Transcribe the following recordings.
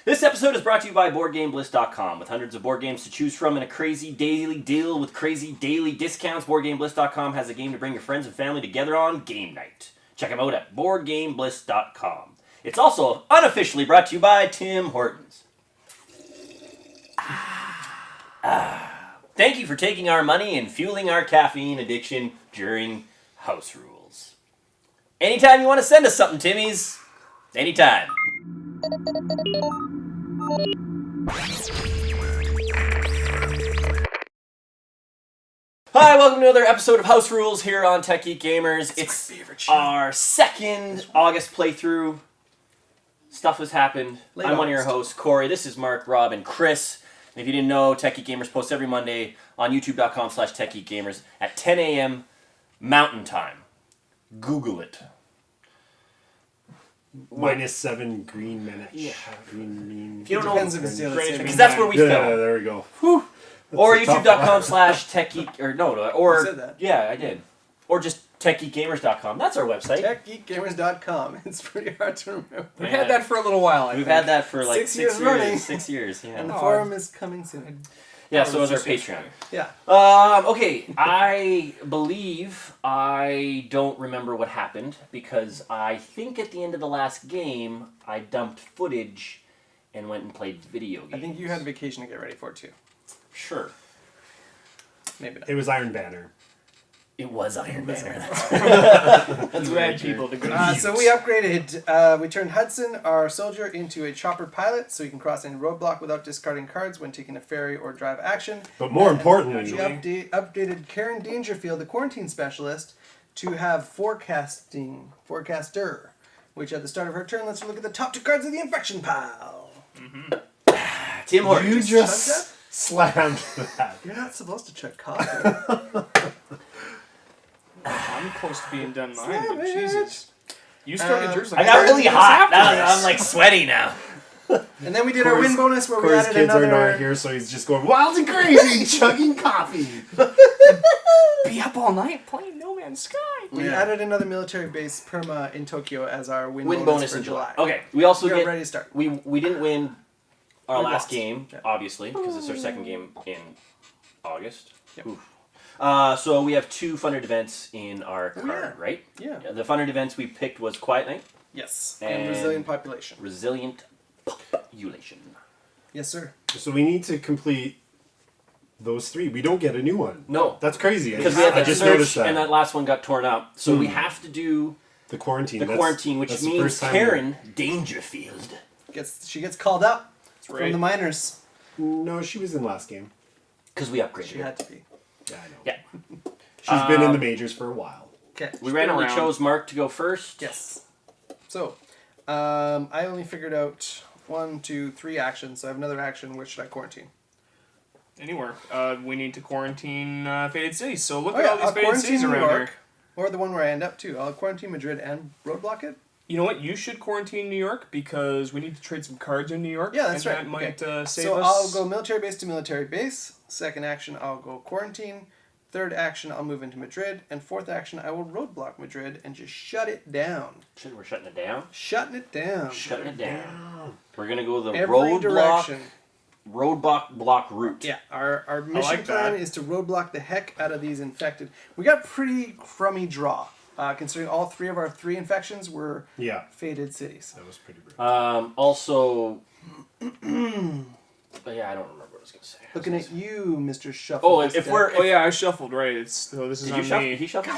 This episode is brought to you by BoardGameBliss.com. With hundreds of board games to choose from and a crazy daily deal with crazy daily discounts, BoardGameBliss.com has a game to bring your friends and family together on game night. Check them out at BoardGameBliss.com. It's also unofficially brought to you by Tim Hortons. Thank you for taking our money and fueling our caffeine addiction during House Rules. Anytime you want to send us something, Timmies. Anytime. Hi, welcome to another episode of House Rules here on Tech Geek Gamers. It's our second August playthrough. Stuff has happened. I'm one of your hosts, Cory. This is Mark, Rob, and Chris. And if you didn't know, Tech Geek Gamers posts every Monday on youtube.com/TechGeekGamers at 10 a.m. Mountain Time. Google it. -7 green minutes. Yeah. Green. If you don't Depends know, if it's still the same because that's where we film. Yeah, there we go. Whew. Or youtube.com/techgeek, or no, or You said that. yeah, I did. Or just techgeekgamers.com. That's our website. TechGeekGamers.com. It's pretty hard to remember. We've had that for a little while. We've had that for like 6 years running. 6 years, yeah. And the forum is coming soon. Yeah, so is our Patreon. Yeah. Okay, I believe I don't remember what happened because I think at the end of the last game I dumped footage and went and played video games. I think you had a vacation to get ready for, too. Sure. Maybe not. It was Iron Banner. It was Iron Banner. That's right, people. To go So we upgraded. We turned Hudson, our soldier, into a chopper pilot, so he can cross any roadblock without discarding cards when taking a ferry or drive action. But more We importantly, updated Karen Dangerfield, the quarantine specialist, to have forecaster, which at the start of her turn lets her look at the top 2 cards of the infection pile. Tim Hortons. you Chug just slammed that. You're not supposed to chug coffee. I'm close to being done mine, but Savage. Jesus. You started yours. I got really hot. After this. I'm like sweaty now. And then we did our win bonus where we Corey's added kids are another... not here, so he's just going wild and crazy, chugging coffee. Be up all night playing No Man's Sky. We added another military base, Perma, in Tokyo as our win Bonus for in July. July. Okay, we also We're get ready to start. we didn't win our We last lost. game, Yeah. obviously, because it's our second game in August. Yep. Oof. So we have 2 funded events in our card, right? Yeah. The funded events we picked was Quiet Night, Yes. And- And resilient population. Resilient Population. Yes, sir. So we need to complete those 3. We don't get a new one. No, That's crazy. because we had I that just search noticed that. and that last one got torn up. So we have to do The quarantine. the quarantine, which that's the means first time Karen Dangerfield. She gets called up from right. the miners. No, she was in last game. Because we upgraded She her. had to be. Yeah, I know. Yeah. She's been in the majors for a while. Okay. We randomly around. chose Mark to go first. Yes. So, I only figured out 1, 2, 3 actions. So I have another action. Where should I quarantine? Anywhere. We need to quarantine Faded Cities. So look Oh, at yeah, all these I'll Faded quarantine Cities New around York. here. Or the one where I end up, too. I'll quarantine Madrid and roadblock it. You know what? You should quarantine New York because we need to trade some cards in New York. Yeah, that's and right. That might save So us. I'll go military base to military base. Second action, I'll go quarantine. Third action, I'll move into Madrid. And fourth action, I will roadblock Madrid and just shut it down. Shit, we're shutting it down. Shutting it down. Shutting it down. We're gonna go the Every direction. roadblock route. Yeah, our mission like plan that. is to roadblock the heck out of these infected. We got pretty crummy draw, considering all 3 of our 3 infections were Yeah, faded cities. that was pretty rude. Also, yeah, I don't remember what I was gonna say. Looking at you, Mr. Shuffle. Oh, if we're Oh yeah, I shuffled right. This is did on you shuffle? me. He shuffled.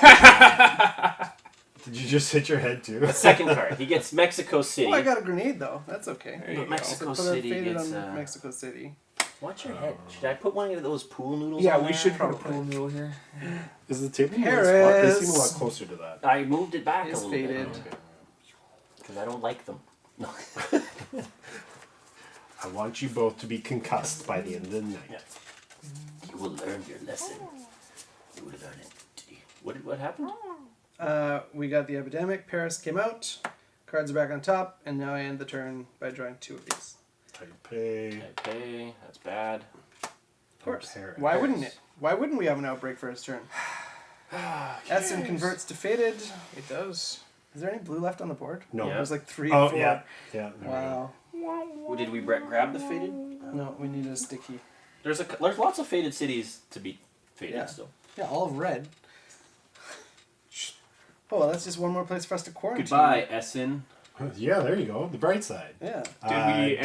Did you just hit your head too? Second card. He gets Mexico City. Oh, I got a grenade though. That's okay. There you go. Mexico So put a City faded gets. on Mexico City. Watch your head. Should I put one of those pool noodles? Yeah, on we there? should put a Probably. pool noodle here. Is the table in the right spot? They Paris. seem a lot closer to that. I moved it back It's a little faded. bit because I don't like them. No. I want you both to be concussed by the end of the night. Yeah. You will learn your lesson. You will learn it. What happened? We got the epidemic. Paris came out. Cards are back on top, and now I end the turn by drawing 2 of these. Taipei. Okay, that's bad. Of course. Paris. Why wouldn't it? Why wouldn't we have an outbreak for his turn? Essen converts to faded. It does. Is there any blue left on the board? No. Yeah. There's like 3, Oh 4. yeah, yeah. there we go. Wow. Did we grab the faded? No, we need a sticky. There's lots of faded cities to be faded Yeah. still. Yeah, all of red. Oh, well, that's just one more place for us to quarantine. Goodbye, Essen. Yeah, there you go. The bright side. Yeah.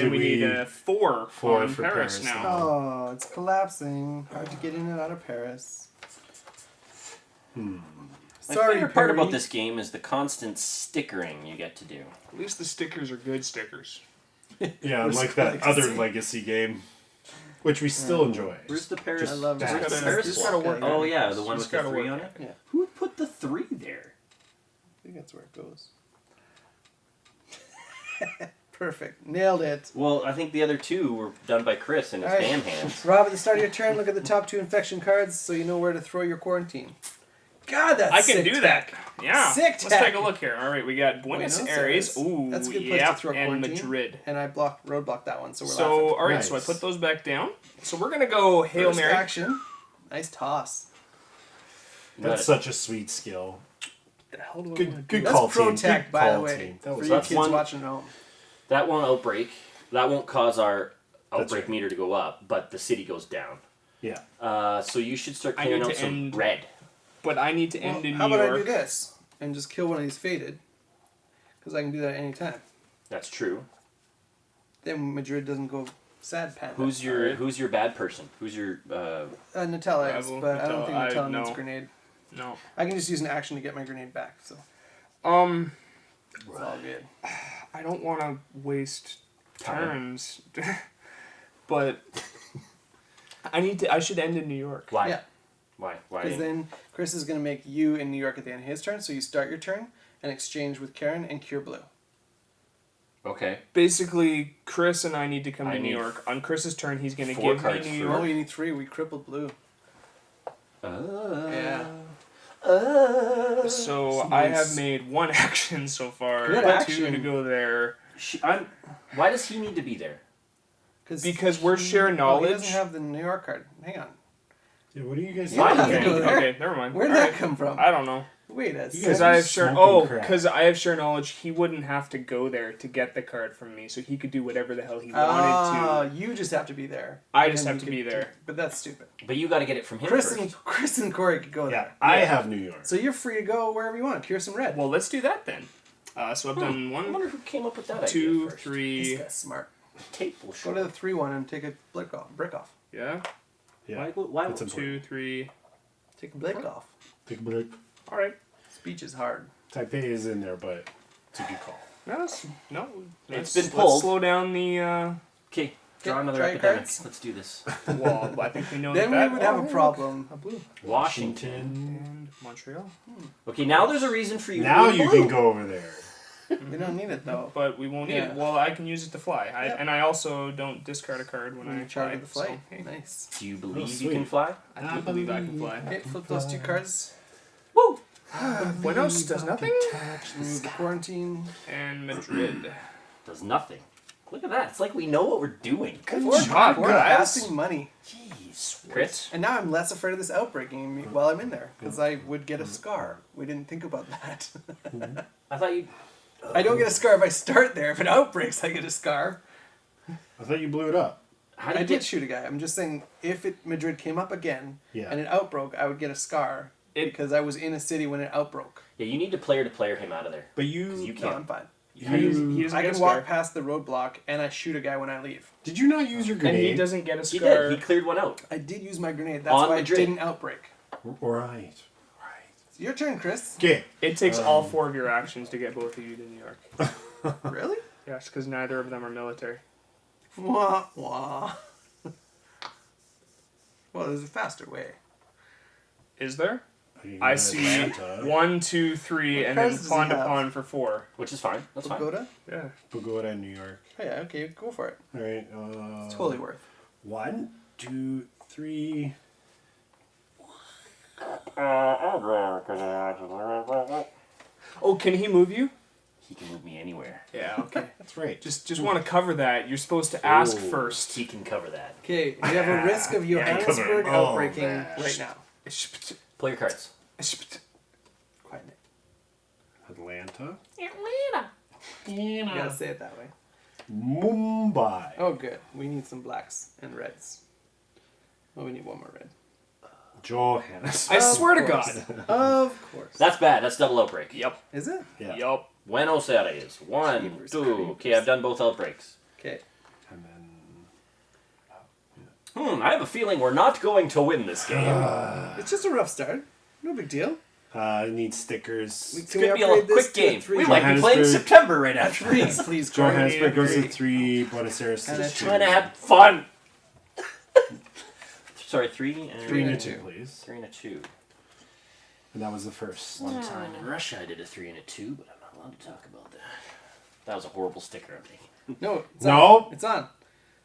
We need 4 4 on for Paris, Paris now. now. Oh, it's collapsing. Hard to get in and out of Paris. My Sorry, favorite part Perry. about this game is the constant stickering you get to do. At least the stickers are good stickers. Yeah, Where's unlike the that other legacy? legacy game, which we still enjoy. Where's the Paris? I love Just it. gotta- Paris just block? gotta work Oh on it. yeah, the one with Just the gotta 3 work on on it. Yeah. Who put the 3 there? I think that's where it goes. Perfect. Nailed it. Well, I think the other 2 were done by Chris and his All right. damn hands. Rob, at the start of your turn, look at the top 2 infection cards so you know where to throw your quarantine. God, that's I can sick do tech. that. Yeah. Sick Let's tech. take a look here. All right, we got Buenos Buenos Aires. Aires. Ooh, That's a good place to yep, throw and quarantine. Madrid. And I roadblocked that one, so we're So, laughing. all right, so I Nice. put those back down. So we're gonna go Hail First Mary. action. Nice toss. You got That's it. such a sweet skill. The hell do I wanna Good, do? good That's call, pro team. tech, Good by the call, way. team. That For was you that's kids one- watching at home. That won't outbreak. That won't cause our outbreak right. meter to go up, but the city goes down. yeah. So you should start I clearing need out to some end- red. But I need to Well, end in how New about York. I do this and just kill one of these faded? Because I can do that at any time. That's true. Then Madrid doesn't go sad panda. Who's your Alright. Who's your bad person? Who's your Nutella is, Rival, but I don't think Nutella, Nutella needs no. grenade. No. I can just use an action to get my grenade back, so it's all good. I don't want to waste Time. turns, but I should end in New York. why? Yeah. Why? Because then Chris is going to make you in New York at the end of his turn, so you start your turn and exchange with Karen and cure blue. Okay. Basically, Chris and I need to come I to New need York. On Chris's turn, he's going to 4 give me cards New for- Oh, York. you need 3. We crippled blue. Yeah. So I have made 1 action so far. Good 2 action. to go there. Why does he need to be there? Because we're sharing He knowledge. doesn't have the New York card. Hang on. Yeah, what are you guys Yeah, doing? go there. Okay, never mind. Where did that come from? I don't know. Wait a You Because guys second. are I have share. smoking Oh, crack. because I have share knowledge. He wouldn't have to go there to get the card from me, so he could do whatever the hell he wanted to. You just have to be there. I And just then have you to be could there. do- But that's stupid. But you got to get it from him Chris first. and Cory could go Yeah, there. I have New York. So you're free to go wherever you want. Cure some red. Well, let's do that then. So I've done I 1, wonder who came up with that 2, idea first. 3. This guy's smart. Tape will Go show. to the 3-1 and take a brick off. Yeah. Yeah, Why that's important. 2, 3. Take a brick off. Take a break. All right. Speech is hard. Taipei is in there, but it's a good call. No. It's Let's been pulled. Let's slow down the. Okay, draw Okay, another try your epidemic. cards. Let's do this. Well, I think we know Then that. we would have Oh, a hey, problem. look, a blue. Washington. And Montreal. Okay, now there's a reason for you. Now to be you blue. can go over there. We don't need it though. But we won't need Yeah. it. Well, I can use it to fly. Yep. And I also don't discard a card when I You charge fly. with the flight. So, hey, Nice. Do you believe you sweet. can fly? I do believe I can fly. Okay, flip those 2 cards. Woo! Buenos does nothing. Move the quarantine. And Madrid. Does nothing. Look at that. It's like we know what we're doing. We're job, guys. passing money. Jeez, Chris. And now I'm less afraid of this outbreaking while I'm in there. Because I would get a scar. We didn't think about that. I thought you. I don't get a scar if I start there. If it outbreaks, I get a scar. I thought you blew it up. How I did you did get? shoot a guy. I'm just saying, if Madrid came up again Yeah. and it outbroke, I would get a scar because I was in a city when it outbroke. Yeah, you need to player him out of there. But 'Cause you you No, I'm can't. fine. He doesn't I get a can scar. walk past the roadblock and I shoot a guy when I leave. did you not use your And he grenade? doesn't get a He scar. did. He cleared one out. I did use my grenade. That's On why Madrid. it didn't outbreak. Right. It's your turn, Chris. Okay. It takes all 4 of your actions to get both of you to New York. Really? Yes, because neither of them are military. Wah, wah. Well, there's a faster way. Is there? You I got see Atlanta, 1, 2, 3, What and cards then does he pawn to have? pawn for 4. Which is fine. That's fine. Pagoda? Yeah. Pagoda, New York. Oh, yeah, okay, go for it. All right. It's totally worth. 1, 2, 3. Oh, can he move you? He can move me anywhere. Yeah, okay. That's right. Just want to cover that. You're supposed to ask Ooh, first. He can cover that. Okay, we have a risk of Yeah, Johannesburg cover. Oh, outbreaking man. right now. Play your cards. Quiet. Atlanta. You gotta say it that way. Mumbai. Oh, good. We need some blacks and reds. Oh, we need one more red. Johannesburg. I swear to course. God. Of course. That's bad. That's double outbreak. Yep. Is it? Yeah. Yup. Buenos Aires. 1, Jeepers 2. creepers. Okay, I've done both outbreaks. Okay. And then I have a feeling we're not going to win this game. It's just a rough start. No big deal. I need stickers. It's going to be a quick game. We might be playing Johannesburg. September right after Please, this. please, Cory. Johannesburg goes to Great. 3. Buenos Aires And to it's 2. Trying to have fun. Sorry, 3 and 3 to 2. 2, please. 3 and a 2. And that was the first. One time in Russia I did a 3 and a 2, but I'm not allowed to talk about that. That was a horrible sticker I'm taking. No. It's No. On. It's on.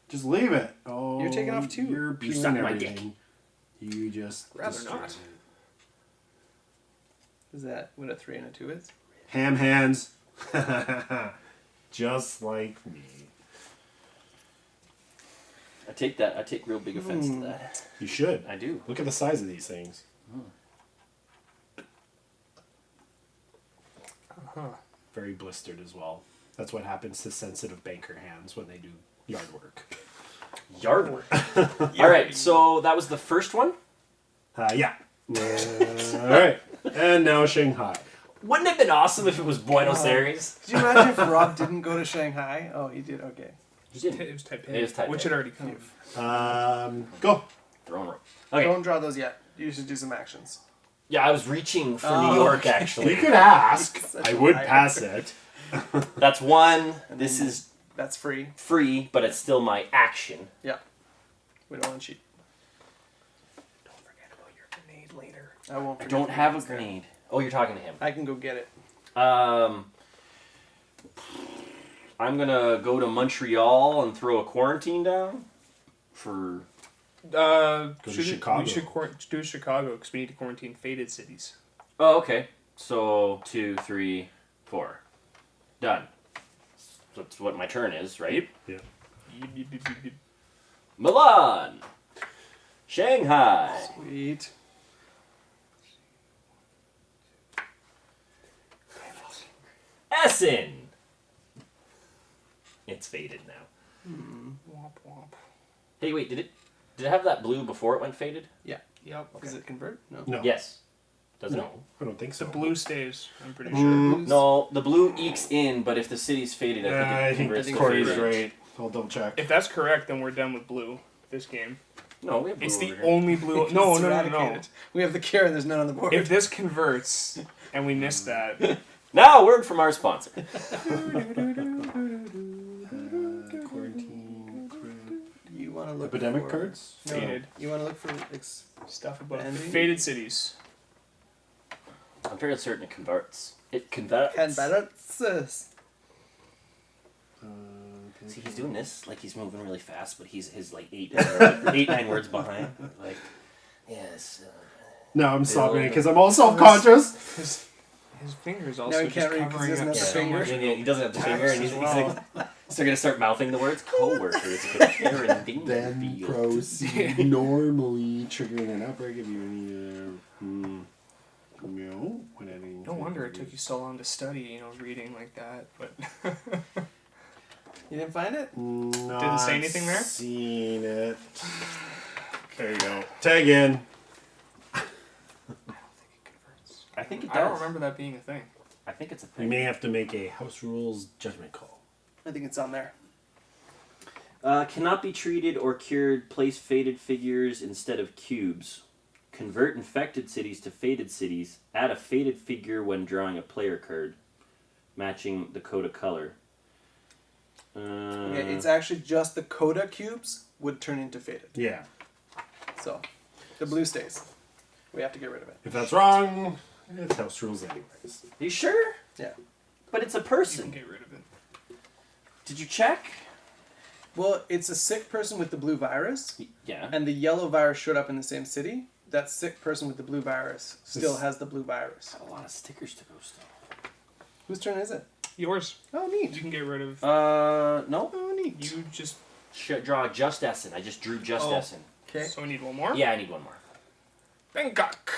Just leave it. Oh, You're taking off 2. You're You peeing suck my everything. You just Rather destroyed not. it. Is that what a 3 and a 2 is? Ham hands. Just like me. I take real big offense to that. You should. I do. Look at the size of these things. Uh-huh. Very blistered as well. That's what happens to sensitive banker hands when they do yard work. Yard work. Alright, so that was the first one. Yeah. Alright. And now Shanghai. Wouldn't it have been awesome if it was Buenos Aires? Could you imagine if Rob didn't go to Shanghai? Oh, he did. Okay. You didn't. It was Taipei. It was Taipei. Which had already come. Go. Throne room. Okay. Don't draw those yet. You should do some actions. Yeah, I was reaching for Oh, New York, okay. actually. You could ask. Such I a would liar. pass it. That's one. And This then is That's free. free, but it's still my action. Yeah. We don't want to cheat. Don't forget about your grenade later. I won't. I forget don't the have a names there. grenade. Oh, you're talking to him. I can go get it. I'm gonna go to Montreal and throw a quarantine down for. to Shouldn't- Chicago. We should do Chicago because we need to quarantine faded cities. Oh, okay. So 2, 3, 4, done. So that's what my turn is, right? Yeah. Yip, yip, yip, yip, yip. Milan, Shanghai, Sweet. Essen. It's faded now. Womp womp. Hey, wait, did it have that blue before it went faded? Yeah. Yep. Does it convert? No. No. Yes. Doesn't No, it? I don't think so. The blue stays, I'm pretty No, the blue ekes in, but if the city's faded, I think Yeah, it I think converts to Cory's faded. right. I'll double check. If that's correct, then we're done with blue this game. No, we have blue It's the over here. only blue. It's No. eradicated. We have the care and there's none on the board. If this converts and we miss that, Now, a word from our sponsor. Quarantine. you want to look Epidemic for, cards? No. Faded. You want to look for stuff about Banding? faded cities. I'm fairly certain it converts. It converts. converts. See, he's doing this like he's moving really fast, but his like 9 words behind. Like, yes. No, I'm stopping it because I'm all self-conscious. His fingers Now also he just can't read 'cause he covering doesn't up have the so finger. much. He doesn't have the finger, and he's Wow. like, so gonna start mouthing the words. Co-workers, Karen Then Dingfield. proceed normally, triggering an outbreak if you need no. No wonder it took you so long to study, reading like that. But You didn't find it? Didn't say anything there? Seen it. There you go. Tag in. I think it I don't does. remember that being a thing. I think it's a We thing. may have to make a house rules judgment call. I think it's on there. Cannot be treated or cured. Place faded figures instead of cubes. Convert infected cities to faded cities. Add a faded figure when drawing a player card, matching the Coda color. Okay, it's actually just the Coda cubes would turn into faded. Yeah. So, the blue stays. We have to get rid of it. If that's wrong, it's house rules anyways. You sure? Yeah. But it's a You can person. get rid of it. Did you check? Well, it's a sick person with the blue virus, Yeah. and the yellow virus showed up in the same city. That sick person with the blue virus still This- has the blue virus. Got a lot of stickers to go still. Whose turn is it? Yours. Oh, You neat. can get rid of. No. Oh, neat. You just. Draw just Essen. I just drew just Oh. Essen. Okay. So we need one more. Yeah, I need one more. Bangkok.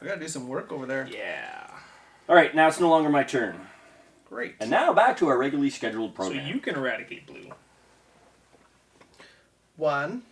We gotta do some work over there. Yeah. All right, now it's no longer my turn. Great. And now back to our regularly scheduled So program. you can eradicate blue. 1,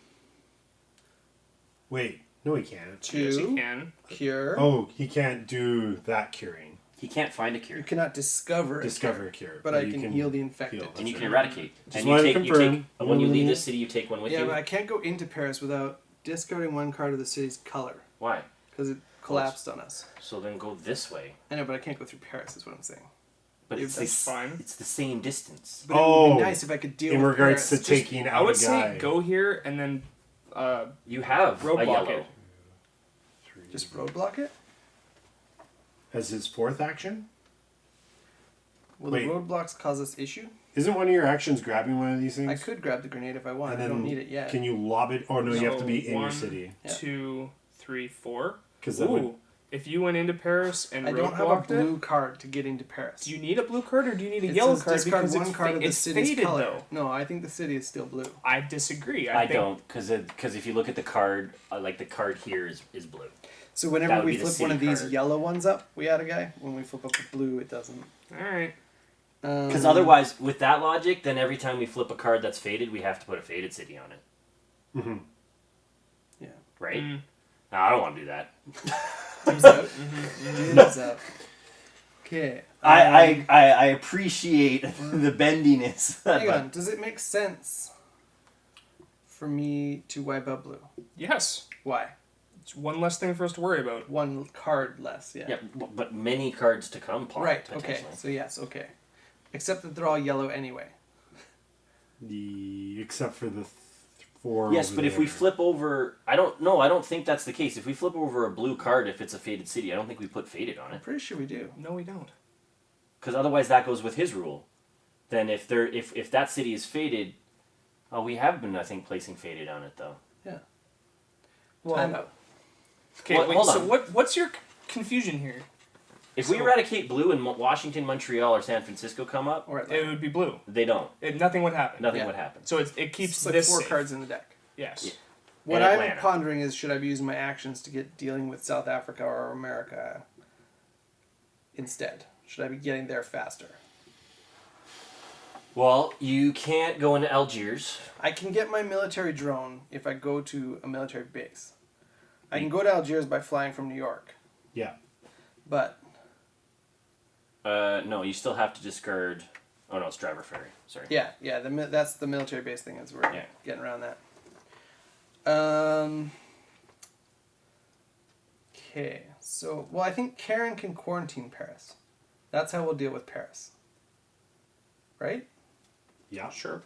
Wait, no, he can't. 2, Yes, you can. cure. Oh, he can't do that curing. He can't find a cure. You cannot discover Discover a cure. but I you can heal the infected. heal. And you That's can right. eradicate. Just And you wanted to take, confirm. when you leave the city, you take one with Yeah, you. but I can't go into Paris without discarding one card of the city's color. Why? Because it collapsed on us. So then go this way. I know, but I can't go through Paris, is what I'm saying. But Yeah, it's that's fine. It's the same distance. But it would Oh, be nice if I could deal In with regards Paris. to taking I out would a guy. say go here and then You have a roadblock yellow. it. Just roadblock it? As his fourth action? Will Wait. the roadblocks cause us issue? Isn't one of your actions grabbing one of these things? I could grab the grenade if I want. And I then don't need it yet. Can you lob it? Oh no, you have to be So, in your 1, city. Yeah. 2, 3, 4. Because that would. Ooh, if you went into Paris and I don't have a roadblocked blue it, card to get into Paris. do you need a blue card or do you need a It yellow says card? discard Because one card of the it's city's faded color. though. No, I think the city is still blue. I disagree. I think don't, because if you look at the card, like the card here is blue. So That whenever would we be the flip one of city these card. yellow ones up, we add a guy. When we flip up the blue, it doesn't. All right. Because otherwise, with that logic, then every time we flip a card that's faded, we have to put a faded city on it. Mm-hmm. Yeah. Right? Mm. No, I don't want to do that. Thumbs out. Thumbs up. Okay. I appreciate the bendiness. Hang on. Does it make sense for me to wipe out blue? Yes. Why? It's one less thing for us to worry about. One card less. Yeah. Yeah, but many cards to come, Right. Okay. potentially. So yes. Okay. Except that they're all yellow anyway. Except for the 4. Yes, over but if there. we flip over, I don't think that's the case. If we flip over a blue card, if it's a faded city, I don't think we put faded on I'm it. pretty sure we do. No, we don't. Because otherwise that goes with his rule. Then if that city is faded, we have been, I think, placing faded on it though. Yeah. Well, Time out. okay. Well, wait, hold so on. what's your confusion here? If we eradicate blue and Washington, Montreal, or San Francisco come up, Or It would be blue. they don't. Nothing would happen. Nothing Yeah. would happen. So it keeps It's like this 4 safe. cards in the deck. Yes. Yeah. What And I'm Atlanta. pondering is, should I be using my actions to get dealing with South Africa or America instead? Should I be getting there faster? Well, you can't go into Algiers. I can get my military drone if I go to a military base. I can go to Algiers by flying from New York, Yeah. but No, you still have to discard. Oh no, it's driver ferry. Sorry. yeah, that's the military base thing. Is we're Yeah. getting around that. Okay, so I think Karen can quarantine Paris. That's how we'll deal with Paris, right? Yeah. Sure.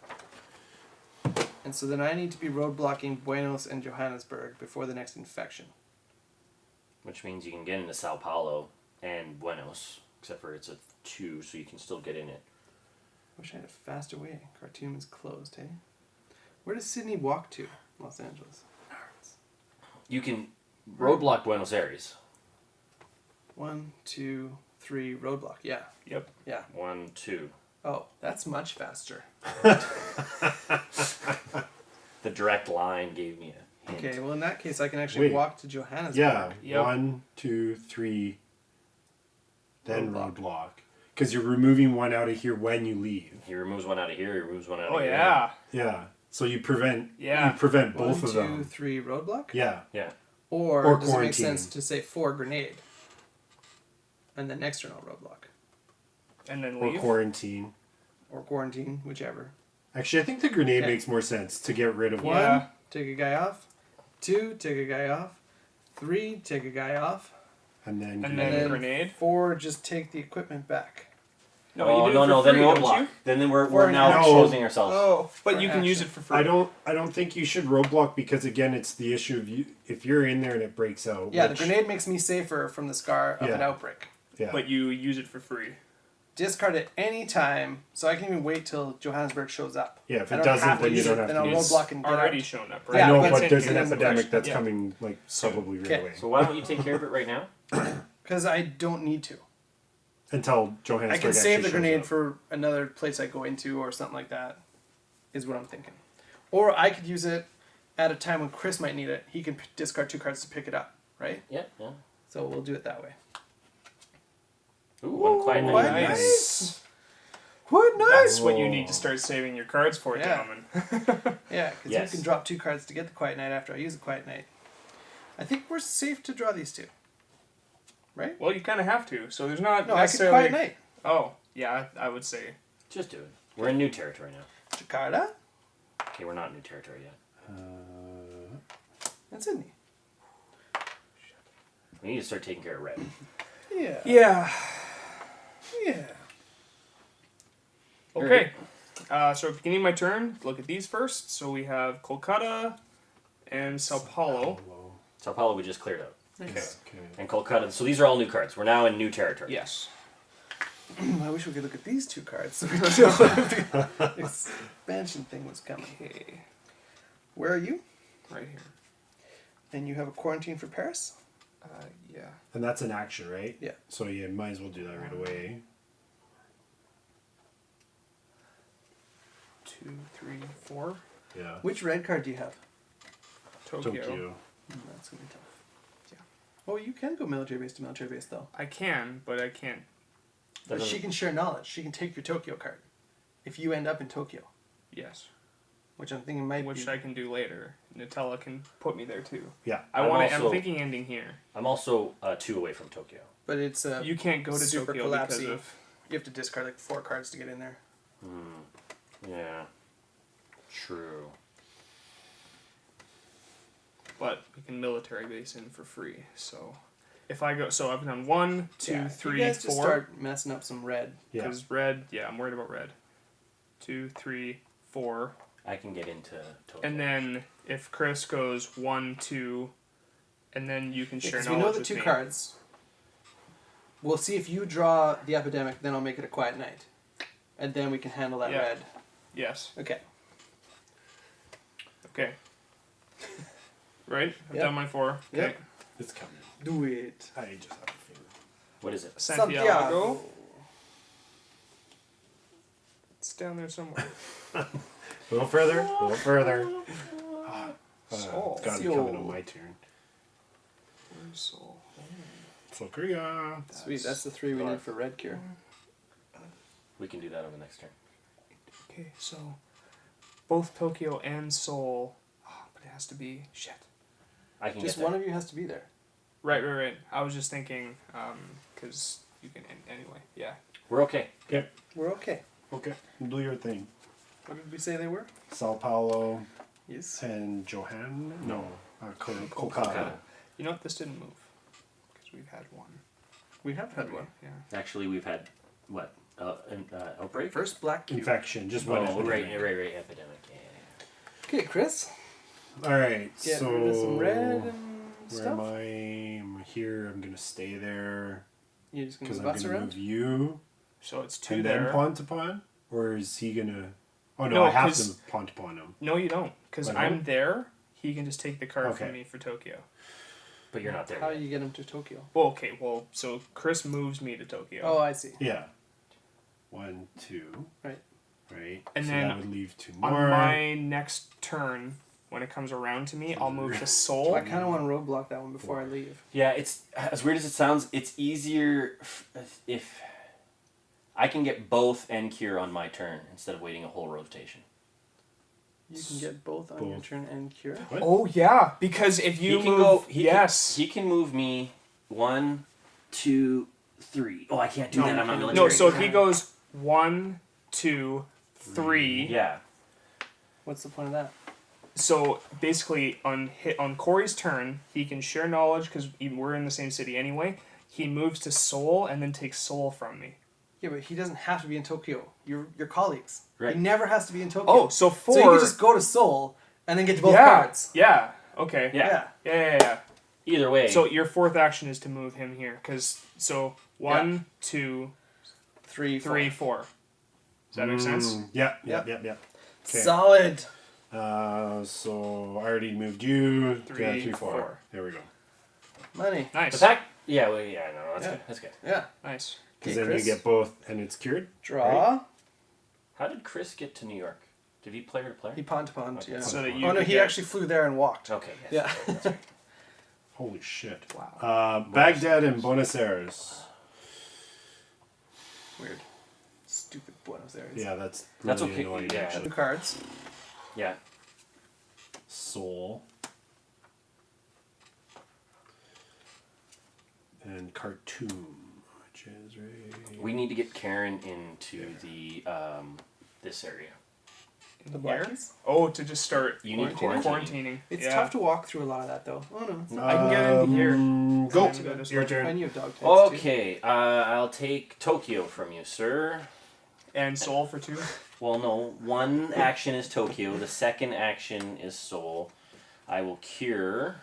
And so then I need to be roadblocking Buenos and Johannesburg before the next infection. Which means you can get into Sao Paulo and Buenos, except for it's a 2, so you can still get in it. Wish I had a faster way. Khartoum is closed, hey? Where does Sydney walk to? Los Angeles. You can roadblock Buenos Aires. 1, 2, 3, roadblock. Yeah. Yep. Yeah. 1, 2. Oh, that's much faster. The direct line gave me a hint. Okay, well in that case I can actually Wait. walk to Johannesburg. Yeah. Yep. 1, 2, 3. Then Roadblock. roadblock. Because you're removing one out of here when you leave. He removes one out of here. He removes one out Oh of here. yeah. Yeah. So you prevent. Yeah. You prevent 1, both 2, of them. 3, roadblock? Yeah. Yeah. Or Or does it make quarantine. sense to say 4 grenade? And then external roadblock. And then Or leave. quarantine. Or quarantine, whichever. Actually, I think the grenade Okay. makes more sense to get rid of 1, one. Yeah. take a guy off. 2, take a guy off. 3, take a guy off. And then. And And then then grenade. 4, just take the equipment back. No, Oh, you do no, it no, for then free, don't roadblock. you? Then we're For an now action. exposing ourselves. Oh, but For you can use it action. for free. I don't think you should roadblock because again it's the issue of you if you're in there and it breaks out. Yeah, which- the grenade makes me safer from the scar of an Yeah. outbreak. Yeah. But you use it for free. Discard it any time, so I can even wait till Johannesburg shows up. Yeah, if I it don't doesn't, have to then you use don't it, have then to I'll use. roadblock and get Already out. shown up. I Yeah, know, but but it's there's an in the epidemic question. that's Yeah. coming like probably right Okay. away So why don't you take care of it right now? Because I don't need to. until Johannesburg. I can save actually the shows grenade up. for another place I go into or something like that, is what I'm thinking. Or I could use it at a time when Chris might need it. He can discard 2 cards to pick it up, right? Yeah, yeah. So we'll do it that way. Ooh, one quiet night. Quiet nice. What? Nice! That's what you need to start saving your cards for, Yeah. gentlemen. Yeah, because Yes. you can drop 2 cards to get the Quiet Knight after I use the Quiet Knight. I think we're safe to draw these 2. Right? Well, you kind of have to, so there's not No, I could necessarily... Quiet Knight. Oh, yeah, I would say. Just do it. We're in new territory now. Jakarta Okay, we're not in new territory yet. and Sydney. We need to start taking care of red. Yeah. Yeah. Yeah. Okay. So beginning of my turn, look at these first. So we have Kolkata and Sao Paulo. Sao Paulo we just cleared out. Nice. Okay. And Kolkata. So these are all new cards. We're now in new territory. Yes. I wish we could look at these 2 cards so we could tell if the expansion thing was coming. Okay. Where are you? Right here. And you have a quarantine for Paris? Yeah. And that's an action, right? Yeah. So you might as well do that right away. 2, 3, 4. Yeah. Which red card do you have? Tokyo. That's going to be tough. Yeah. Oh, you can go military base to military base, though. I can, but I can't. But she can share knowledge. She can take your Tokyo card. If you end up in Tokyo. Yes. Which I'm thinking might Which be... I can do later. Nutella can put me there too. Yeah. I'm thinking ending here. I'm also 2 away from Tokyo. But it's You can't go to super Tokyo because collapsy. of... You have to discard like 4 cards to get in there. Yeah. True. But we can military base in for free. So if I go... So I've done 1, 2, Yeah, 3, you guys 4. just start messing up some red. Yeah. Because red... Yeah, I'm worried about red. 2, 3, 4. I can get into Tokyo. And then if Chris goes 1, 2... And then you can share Because knowledge we know the with 2 me. cards. We'll see if you draw the Epidemic, then I'll make it a Quiet Knight. And then we can handle that Yeah. red. Yes. Okay. Okay. Right? I've Yep. done my 4. Okay. Yep. It's coming. Do it. I just have a feeling. What is it? Santiago. It's down there somewhere. A little further. A little further. Seoul. It's got to be coming on my turn. Where's Seoul? So Korea. Sweet, that's the 3 we need for red cure. We can do that on the next turn. Okay, so both Tokyo and Seoul. Oh, but it has to be shit. I can Just get one there. of you has to be there. Right. I was just thinking, because you can anyway. Yeah. We're okay. Okay. We're okay. Okay. Do your thing. What did we say they were? Sao Paulo Yes. and Johan. No. Kolkata. Kolkata. You know what? This didn't move because we've had one. We have had one. Yeah. Actually, we've had, what? Outbreak? First black cube. Infection. Just Oh, one. right, epidemic. epidemic. Yeah. Okay, Chris. All right. Get so rid of some red and where stuff. am I? I'm here. I'm gonna stay there You're just gonna because move I'm us gonna around? move you So it's 2 and there. then Pontopon, or is he gonna? Oh no, No, I have 'cause- to Pontopon him. No, you don't. Because I I'm don't? there. He can just take the card Okay. from me for Tokyo. But you're not there How yet. do you get him to Tokyo? Well, okay. Well, so Chris moves me to Tokyo. Oh, I see. Yeah. 1, 2. Right. Right. And so then that would leave 2 On more. my next turn, when it comes around to me, I'll move to Seoul. I kind of want to roadblock that one before I leave. Yeah, it's as weird as it sounds. It's easier if I can get both and cure on my turn instead of waiting a whole rotation. You can get both on your Both. turn and cure. What? Oh yeah, because if you He can move, go. yes. He can move me 1, 2, 3. Oh, I can't do No, that. I'm not no, military. No, so if he goes 1, 2, 3. Yeah. What's the point of that? So basically, on Cory's turn, he can share knowledge because we're in the same city anyway. He moves to Seoul and then takes Seoul from me. Yeah, but he doesn't have to be in Tokyo. Your colleagues. Right. He never has to be in Tokyo. Oh, so 4. So you can just go to Seoul and then get to both yeah, cards. yeah, okay, Yeah. yeah. Either way. So your 4th action is to move him here, because so 1, 2, 3, 3, 4. Does that make sense? Yep. Yep. Okay. Solid. So I already moved you. 3, 3, 4. 4. There we go. Money. Nice. But that. Yeah. Well, yeah. No. That's Yeah. good. That's good. Yeah. Nice. Because Okay, then Chris. you get both, and it's cured. Draw. How did Chris get to New York? Did he player to player? He pont, Okay. yeah. So that you Oh no, could he get- actually flew there and walked. Okay. Yes. Yeah. That's right. Holy shit. Wow. Baghdad and Buenos Aires. Weird. Stupid Buenos Aires. Yeah, that's That's really okay. annoying. Yeah. Actually. The cards. Yeah. Soul. And cartoon, which is right. We need to get Karen into the this area. The Here? blackies. Oh, to just start You need Quarantining? quarantining. quarantining. It's yeah. tough to walk through a lot of that though. Oh no. I can get into here. Go. And go this Your way. turn. And you have dog tags too. Okay, I'll take Tokyo from you, sir. And Soul for 2. Well, no. One action is Tokyo. The second action is Seoul. I will cure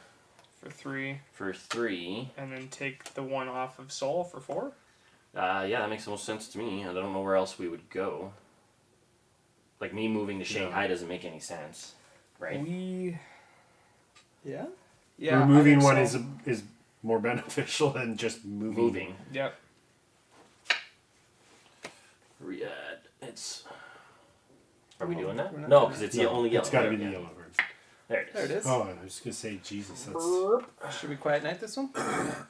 For 3. for 3. And then take the 1 off of Soul for 4. Yeah, that makes the most sense to me. I don't know where else we would go. Like, me moving to Shanghai doesn't make any sense, right? We. Yeah. Yeah. Removing I one think so. is more beneficial than just moving. Yep. Riyadh. It's. Are we doing that? We're not No, doing because that. it's the only yellow. It's got to be There the we go. yellow card. There it is. There it is. Oh, I was gonna say Jesus. That's Should we quiet night this one?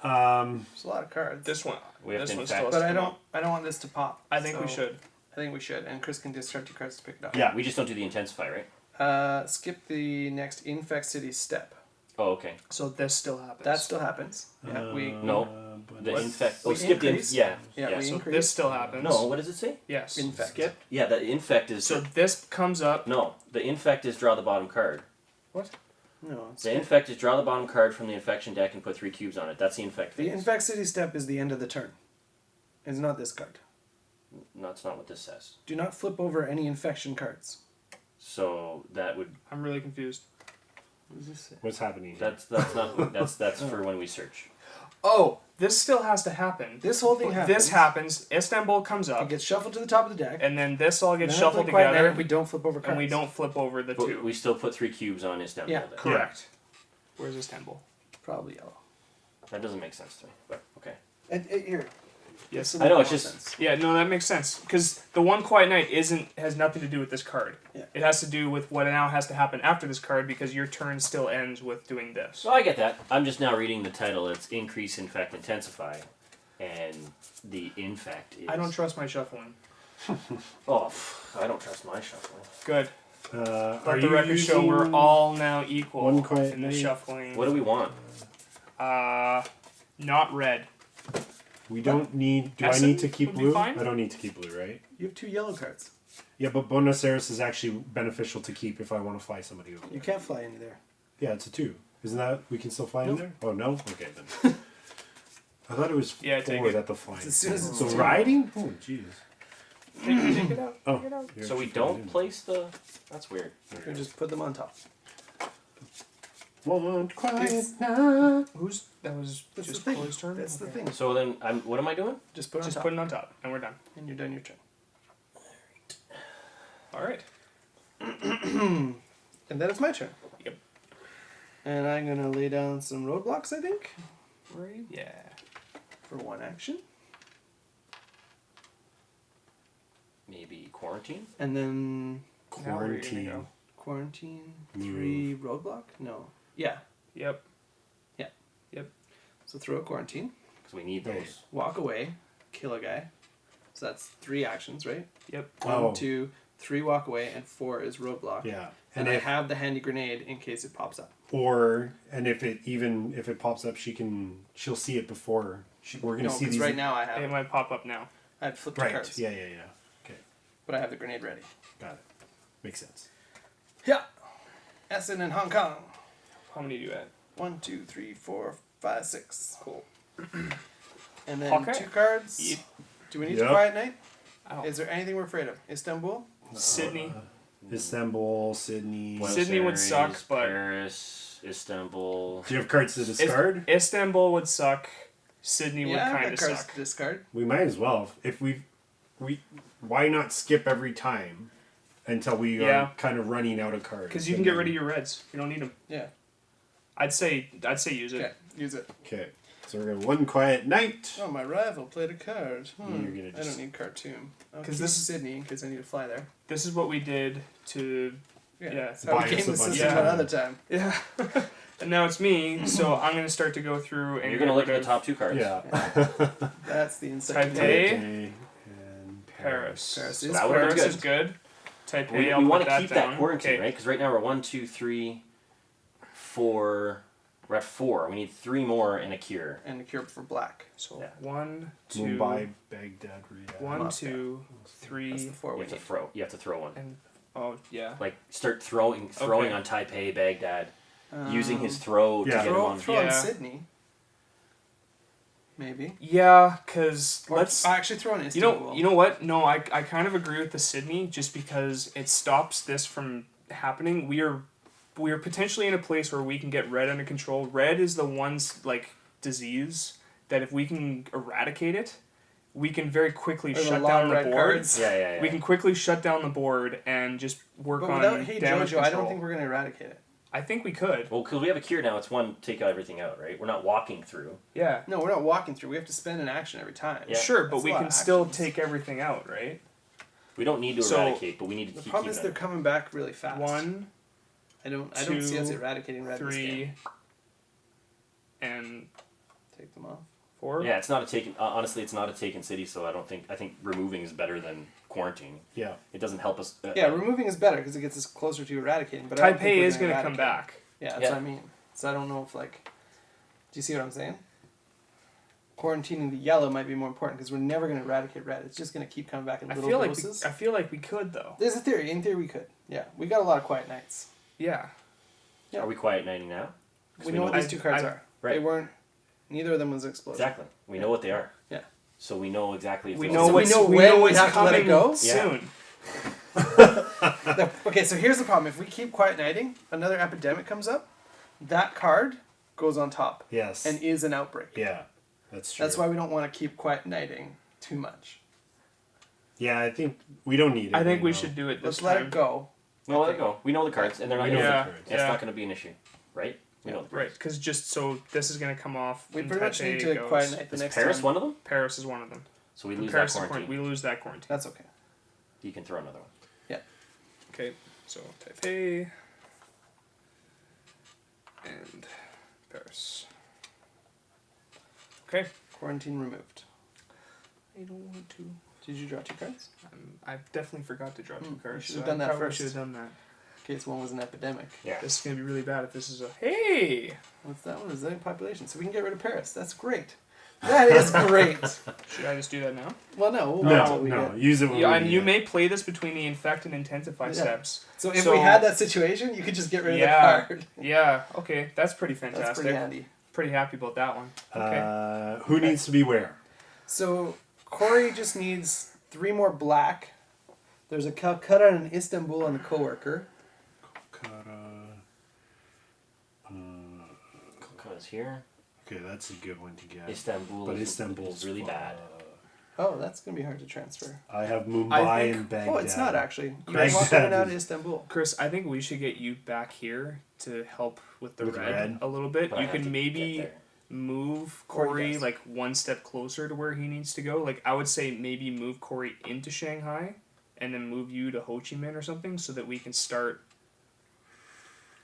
um. There's a lot of cards. This one. We have This to one's infect. still- But I don't want this to pop. I think we so should. I think we should, and Chris can discard 2 cards to pick it up. Yeah. We just don't do the intensify, right? Skip the next infect city step. Oh, okay. So this still happens. That still happens. Yeah, we No. but The What? infect. We Oh, skip the increase? yeah. Yeah, we so, increase. This still happens. no, what does it say? Yes. Infect. Skip. Yeah, the infect is. So this comes up. No, the infect is draw the bottom card. What? No. The infect is draw the bottom card from the infection deck and put 3 cubes on it. That's the infect The phase. infect city step is the end of the turn. It's not this card. No, that's not what this says. Do not flip over any infection cards. So that would I'm really confused. What does this say? what's happening? that's not that's for when we search. Oh, this still has to happen. This whole thing happens. This happens. Istanbul comes It up, gets shuffled to the top of the deck. and then this all gets Then shuffled after quiet together, night, we don't flip over cards. and we don't flip over the But 2. we still put 3 cubes on Istanbul. Yeah, then. Correct. Where's Istanbul? Probably yellow. That doesn't make sense to me, but okay. Here. Yes. This I know, will it's make just- more sense. Yeah, no, that makes sense. Because the one quiet night has nothing to do with this card. Yeah. It has to do with what now has to happen after this card because your turn still ends with doing this. So I get that. I'm just now reading the title. It's increase, infect, intensify, and the infect is. I don't trust my shuffling. Oh, I don't trust my shuffling. Good. Are Let the you record show we're using all now equal one quiet in the night? shuffling. What do we want? Not red. We don't need. Do I Essen need to keep would be blue? fine. I don't need to keep blue, right? You have 2 yellow cards. Yeah, but Buenos Aires is actually beneficial to keep if I want to fly somebody over. You can't fly into there. Yeah, it's a 2. Isn't that we can still fly in Nope. there? Oh no. Okay then. I thought it was Yeah, take 4 it. that the flying. As soon as it's so 2. riding? Oh jeez. Take it out. Oh. Take it out. You're So we actually don't flying place the. That's weird. You just put them on top. in. One quiet It's- night. That was That's just the thing. Cory's turn? That's the Okay. thing. So then, what am I doing? Just put it on Just top. put it on top, and we're done. And you're done your turn. All right. And then it's my turn. Yep. And I'm going to lay down some roadblocks, I think, Right. Yeah. for 1 action. Maybe quarantine. And then Now where are you gonna Quarantine. go? quarantine, Move. 3 roadblock? No. Yeah. Yep. So throw a quarantine, Because we need those. walk away, kill a guy. So that's 3 actions, right? Yep. 1, Oh. 2, 3 walk away, and 4 is roadblock. Yeah. And And I if have the handy grenade in case it pops up. if it pops up, she'll see it before. We're gonna No, see because these. right now I It have. might pop up now. I had flipped Right. cards, Yeah. Okay. but I have the grenade ready. Got it. Makes sense. Yeah. Essen and Hong Kong. How many do you add? 1, 2, 3, 4, 5, 6. Cool. And then Hawkeye? 2 cards. Yep. Do we need Yep. to quiet night? Ow. Is there anything we're afraid of? Istanbul? Sydney. Istanbul, Sydney. Buenos Sydney would Aires, suck, but- Paris, Istanbul. Do you have cards to discard? Istanbul would suck. Sydney would Yeah, kind I've of got cards suck. to discard. We might as well. If we why not skip every time until we Yeah. are kind of running out of cards? Because you can get rid of your reds. You don't need them. Yeah. I'd say use it. Okay, use it. Okay, so we're gonna 1 quiet night. Oh, my rival played a card. You're gonna I just- don't need cartoon. I'll 'Cause keep this- Sydney in case I need to fly there. This is what we did to Yeah. That's how Buy we us game a the bunch system of another time. yeah. And now it's me, so I'm gonna start to go through and You're going to get look rid at the of top 2 cards. Yeah. That's the inside. Type A. And Paris. Paris So is that would've been Paris good. is good. Taipei, We I'll want put to keep down. that quarantine, Okay. right? Because right now we're 1, 2, 3, 4. We're at 4. We need 3 more and a cure. And a cure for black. So Yeah. 1, 2, Mumbai, Baghdad, Riyadh. 1, Moscow. 2, That's 3, the 4 You we have to need. throw. You have to throw one. and yeah. Like start throwing Okay. on Taipei, Baghdad, using his throw to Yeah. get him on. Throw on Yeah. Sydney. Maybe. Yeah, because Or let's. actually throw on Istanbul. You know what? No, I kind of agree with the Sydney just because it stops this from happening. We are potentially in a place where we can get red under control. Red is the one's like disease that if we can eradicate it, we can very quickly There's a shut lot down of the red board. cards. Yeah. We can quickly shut down the board and just work But on without Hey damage Jojo, control. I don't think we're going to eradicate it. I think we could. Well, because we have a cure now, it's one take everything out, right? We're not walking through. Yeah. No, we're not walking through. We have to spend an action every time. Yeah. Sure, but That's we a lot can of still actions. take everything out, right? We don't need to So, eradicate, but we need to The keep problem is keeping they're coming back really fast. 1, I don't see us 2, eradicating red this 3, game. and Take them off. 4. Yeah, it's not a taken. Honestly, it's not a taken city, so I think removing is better than quarantine. Yeah. It doesn't help us. Yeah, removing is better because it gets us closer to eradicating. But I don't think Taipei we're is going to eradicate come it. back. Yeah, that's Yeah. what I mean. So I don't know if like, do you see what I'm saying? Quarantining the yellow might be more important because we're never going to eradicate red. It's just going to keep coming back in I little feel like doses. I feel like we could though. There's a theory. In theory, we could. Yeah, we got a lot of quiet nights. Yeah. Yeah. Are we quiet nighting now? 'Cause We know what these I- two cards I- are. Right. They weren't. Neither of them was explosion. Exactly. We know what they are. Yeah. So we know exactly. If We those- know So what's, we know we when know we what's have to let it coming go? soon. Okay, so here's the problem. If we keep quiet nighting, another epidemic comes up. That card goes on top Yes. and is an outbreak. Yeah. That's true. That's why we don't want to keep quiet nighting too much. Yeah, I think we don't need it. I think right we now. should do it this Let's time. let it go. No, let it go. We know the cards, and they're not. We gonna know the Yeah, cards. It's yeah. not going to be an issue, right? We know the Right, cards. because just so this is going to come off. We and pretty much Taipei need to goes. quiet night the Is next Paris time. one of them? Paris is one of them. So we lose Paris that is quarantine. we lose that quarantine. That's okay. You can throw another one. Okay, so Taipei and Paris. Okay. Quarantine removed. I don't want to. Did you draw 2 cards? I definitely forgot to draw 2 You cards. should so have done I that probably first. should have done that. In case one was an epidemic. Yeah. This is going to be really bad if this is a hey. What's that one? Is that population? So we can get rid of Paris. That's great. That is great. Should I just do that now? Well, no. We'll wait No, till we no. get- Use it when Yeah, we and need you it. may play this between the infect and intensify Yeah. steps. So if So- we had that situation, you could just get rid Yeah. of the card. Yeah, okay, that's pretty fantastic. That's pretty handy. Pretty happy about that one. Okay. Who needs to be where? So Cory just needs 3 more black. There's a Calcutta and an Istanbul on the coworker. Calcutta's here. Okay, that's a good one to get. Istanbul. But is Istanbul's really bad. Oh, that's going to be hard to transfer. I have I Mumbai think- and Baghdad. Oh, it's not actually. You Baghdad can walk in and out of is- Istanbul. Chris, I think we should get you back here to help with the With red, red? a little bit. But I You have to can get maybe there. move Cory Cory does. like one step closer to where he needs to go. Like I would say maybe move Cory into Shanghai and then move you to Ho Chi Minh or something so that we can start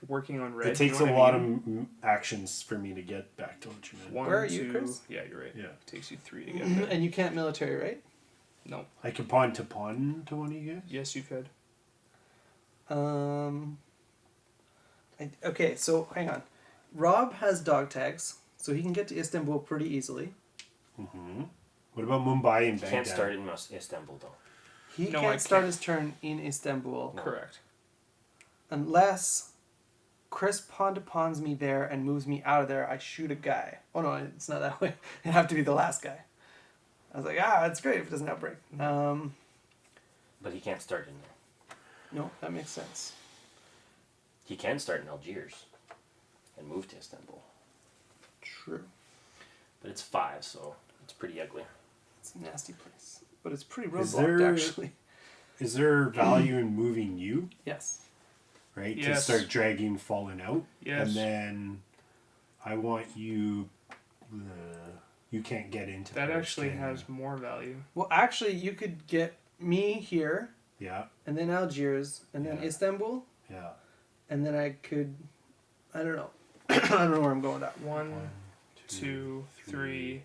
working on red. It takes you a know lot what I of mean? actions for me to get back to Ho Chi Minh. One, Where are you, 2 Chris? Yeah, you're right. Yeah. It takes you 3 to get there. And you can't military, right? No. I can pawn to one of you guys? Yes, you could. Okay, so hang on. Rob has dog tags, so he can get to Istanbul pretty easily. Mm-hmm. What about Mumbai and You Baghdad? can't start in Istanbul though. He No, I can't start can't. his turn in Istanbul Correct. unless Chris pawn to pawns me there and moves me out of there. I shoot a guy. Oh no, it's not that way. It'd have to be the last guy. I was like, that's great if it doesn't outbreak. But he can't start in there. No, that makes sense. He can start in Algiers and move to Istanbul. True. But it's 5, so it's pretty ugly. It's a nasty place, but it's pretty Is roadblocked there- actually. Is there value in moving you, Yes. right? To Yes. start dragging Fallen out? Yes. And then I want you... you can't get into That Paris, actually can you? has more value. Well, actually, you could get me here, Yeah, and then Algiers, and then Yeah. Istanbul, yeah. and then I could, I don't know. I don't know where I'm going at. 1, 2, 3,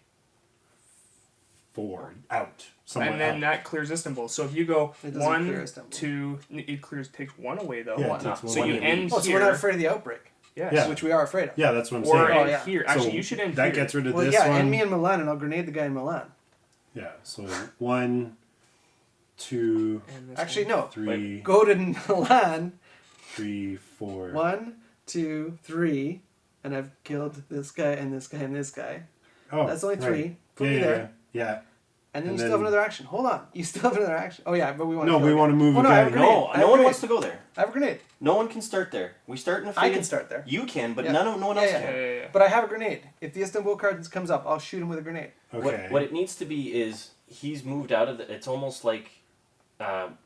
4 out. Somewhere And then out. that clears Istanbul. So if you go It doesn't clear 1, Istanbul. 2, it takes 1 away though. Yeah, it One. takes one So you away. end Oh, so here. we're not afraid of the outbreak, Yes. Yeah. which we are afraid of. Yeah, that's what I'm Or saying. Oh, end yeah. here. Actually, So you should end that here. gets rid of Well, this yeah, one. end me in Milan, and I'll grenade the guy in Milan. Yeah, so 1, 2, And this Actually, one. no. 3, Go to Milan. 3, 4. 1, 2, 3, and I've killed this guy and this guy and this guy. Oh, That's only 3. right. Put yeah, me yeah, there. Yeah. And then And you still have then- another action. Hold on. You still have another action. Oh, yeah, but we want No, we want to move Oh, a no, I guy. have a grenade. No, I have no a one grenade. wants to go there. I have a grenade. No one can start there. We start in a I phase. can start there. You can, but Yeah. no one else Yeah, can. Yeah. But I have a grenade. If the Istanbul card comes up, I'll shoot him with a grenade. Okay. What it needs to be is he's moved out of the. It's almost like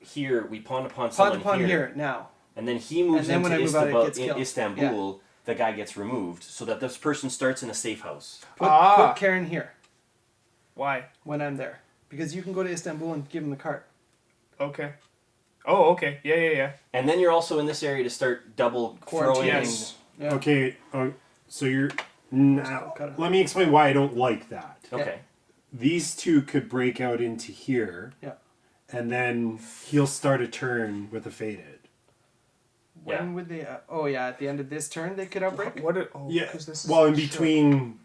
here we pawn upon Pawn someone upon here, here now. and then he moves And then into when I move out, it Istanbul. gets killed. Istanbul, the guy gets removed, so that this person starts in a safe house. Put Karen here Why? when I'm there. Because you can go to Istanbul and give him the card. Okay. Oh, okay. Yeah. And then you're also in this area to start double Quarantine. throwing. Yes. Yeah. Okay, so you're... Now, Cut it. let me explain why I don't like that. Okay. These two could break out into here. Yeah. And then he'll start a turn with a faded. Yeah. When would they... oh, yeah, at the end of this turn, they could outbreak? What? Yeah. 'Cause this is Well, in short. between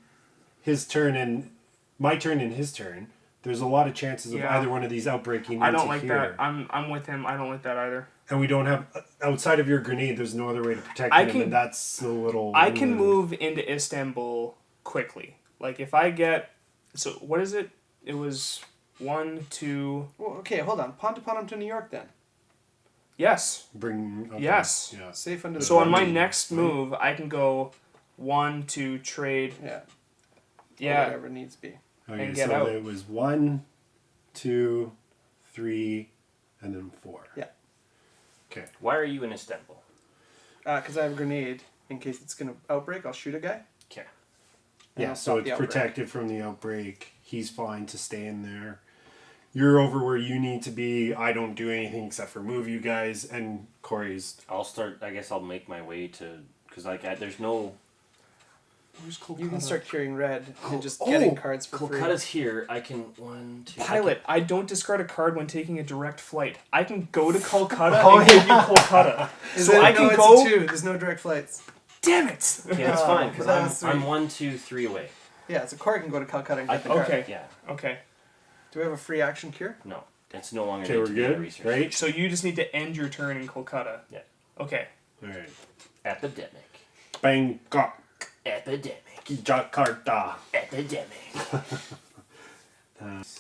his turn and... My turn and his turn, there's a lot of chances of Yeah. either one of these outbreaking I into don't like here. that. I'm with him. I don't like that either. And we don't have... Outside of your grenade, there's no other way to protect I him, can- and that's a little... I can move into Istanbul quickly. Like if I get, so what is it? It was 1, 2. Well, okay, hold on. Pawn him to New York, then. Yes. Bring... Okay. Yes. Yeah. Safe under the... So on my quarantine. next move, I can go 1, 2, trade. Yeah. Or Yeah. whatever it needs to be. Okay, And get so out. it was 1, 2, 3, and then 4. Yeah. Okay. Why are you in Istanbul? Because I have a grenade. In case it's going to outbreak, I'll shoot a guy. Okay. and Yeah, I'll so stop it's the outbreak. protected from the outbreak. He's fine to stay in there. You're over where you need to be. I don't do anything except for move you guys, and Cory's... I'll start. I guess I'll make my way to because there's no. Where's You can start curing red and just Oh, getting cards for free. Kolkata's here. I can 1, 2. Pilot, I don't discard a card when taking a direct flight. I can go to Kolkata Oh, and give you Kolkata. Is So it- I no, can it's go. a 2. There's no direct flights. Damn it! Okay, that's fine because that was I'm sweet. 1, 2, 3 away. Yeah, so Cory can go to Calcutta and I get the can, card. Okay. Yeah. Okay. Do we have a free action cure? No, it's no longer. Okay, need we're to be under good, research. right? So you just need to end your turn in Kolkata. Yeah. Okay. Alright. Epidemic. Bangkok. Epidemic. Jakarta. Epidemic.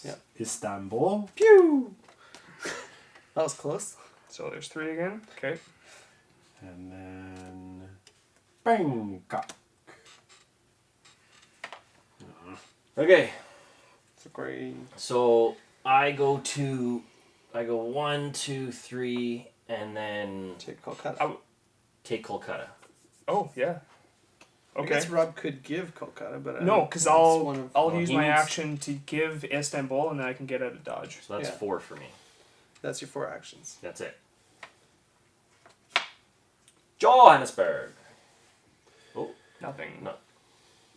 Yeah. Istanbul. Pew! That was close. So there's 3 again. Okay. And then... Bangkok. Okay, So Cory... so I go 1, 2, 3, and then Take Kolkata. take Kolkata. Oh yeah. I Okay. guess Rob could give Kolkata, but... No, because it's I'll one of- I'll well, use he my needs- action to give Istanbul, and then I can get out of dodge. So that's Yeah. 4 for me. That's your 4 actions. That's it. Johannesburg. Nothing.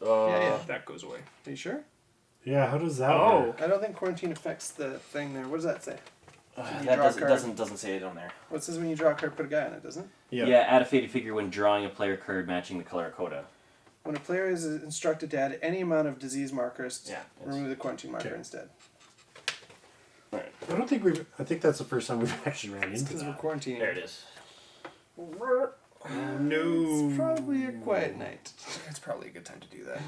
No. Yeah. That goes away. Are you sure? Yeah, how does that Oh. work? I don't think quarantine affects the thing there. What does that say? you That draw a card. doesn't say it on there. Well, it says when you draw a card, put a guy on it, doesn't it? Yeah. Add a faded figure when drawing a player card matching the color coda. When a player is instructed to add any amount of disease markers, Yeah. remove the quarantine marker Okay. instead. Alright. I don't think we've... I think that's the first time we've actually ran It's into because we're that. quarantining. There it is. Oh, no. It's probably a quiet night. It's probably a good time to do that.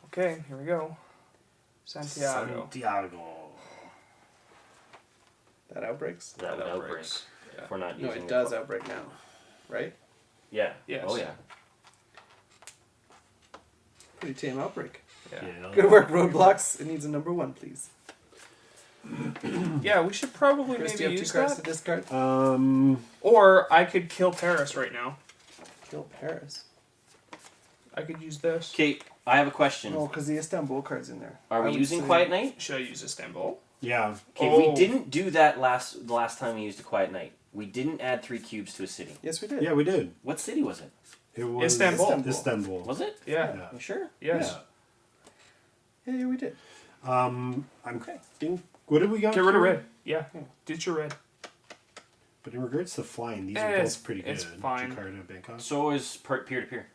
Okay, here we go. Santiago. Santiago. That outbreaks? That would outbreak. Yeah. If we're not No, using it the does cor- outbreak now. Right? Yeah. Yes. Oh yeah. Pretty tame outbreak. Yeah. Good work, Roadblocks. It needs a number 1, please. Yeah, we should probably Chris, do maybe you have use 2 cards that. to discard? Or I could kill Paris right now. Kill Paris. I could use this. Okay, I have a question. No, because the Istanbul card's in there. Are I we would using say- Quiet Night? Should I use Istanbul? Yeah. Okay, Oh. we didn't do that the last time we used a Quiet Night. We didn't add 3 cubes to a city. Yes, we did. Yeah, we did. What city was it? It was Istanbul. Istanbul. Was it? Yeah. Yeah. You sure? Yes. Yeah, we did. I'm think. What did we got? Get rid of here? red. Yeah. Ditch your red. But in regards to flying, these are It's- both pretty good. it's fine. Jakarta, Bangkok. So is peer-to-peer.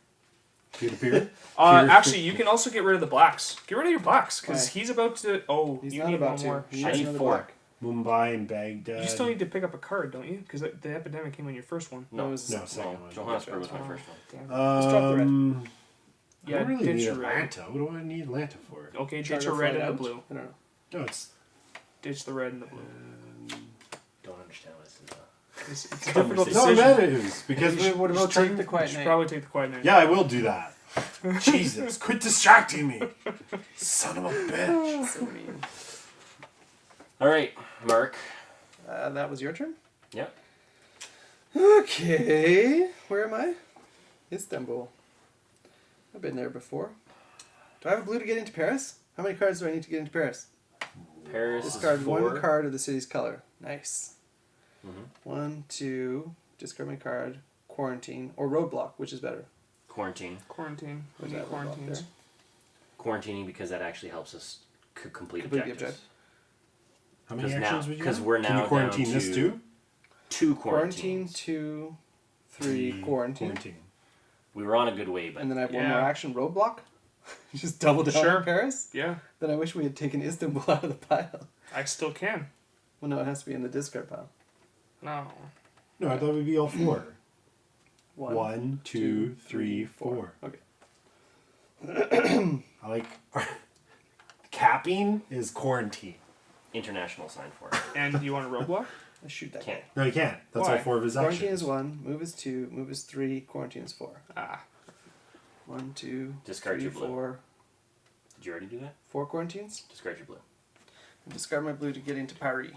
Peer-to-peer? Actually, you can also get rid of the blacks. Get rid of your blacks, because Why? he's about to... Oh, He's you not need about one to. more. He I has need another 4. black. Mumbai and Baghdad. You still need to pick up a card, don't you? Because the epidemic came on your first one. No, It was- No, second no. one. Johannesburg was my Oh, first one. damn. Let's drop the red. I Yeah, don't really ditch need your red. Atlanta. What do I need Atlanta for? Okay, Charter ditch your red flight and the out? blue. I don't know. No, it's... Ditch the red and the blue. Don't understand what this is. It's a difficult No, decision. that is. Because What about take the You quiet should night? probably take the quiet night. Yeah, I will do that. Jesus, quit distracting me. Son of a bitch. So mean. All right, Mark. That was your turn? Yep. Okay. Where am I? Istanbul. I've been there before. Do I have a blue to get into Paris? How many cards do I need to get into Paris? Paris Discard is 1 4. card of the city's color. Nice. Mhm. 1, 2, discard my card, quarantine, or roadblock, which is better. Quarantine. Quarantine. We Where's need that roadblock quarantines. there? Quarantining because that actually helps us complete Complete the objectives. objective. How many Because actions now, would you because have? we're now Can you quarantine down this to too? 2 Quarantine, quarantines. 2, 3, quarantine. We were on a good way, but And then I have one Yeah. more action, roadblock. Just double down Sure. on Paris. Yeah, Then I wish we had taken Istanbul out of the pile. I still can. Well, no, it has to be in the discard pile. No. No, I thought it would be all 4. 1, 2, two, 3, 4. Okay. I like... Capping is quarantine. international sign for it. And you want a roadblock? Let's shoot that Can't. guy. No, you can't. That's Why? all 4 of his Quarantine actions. is 1, move is 2, move is 3, quarantine is 4. Ah. 1, 2, Discard 3, your blue. 4. Did you already do that? 4 quarantines. Discard your blue. Discard my blue to get into Paris.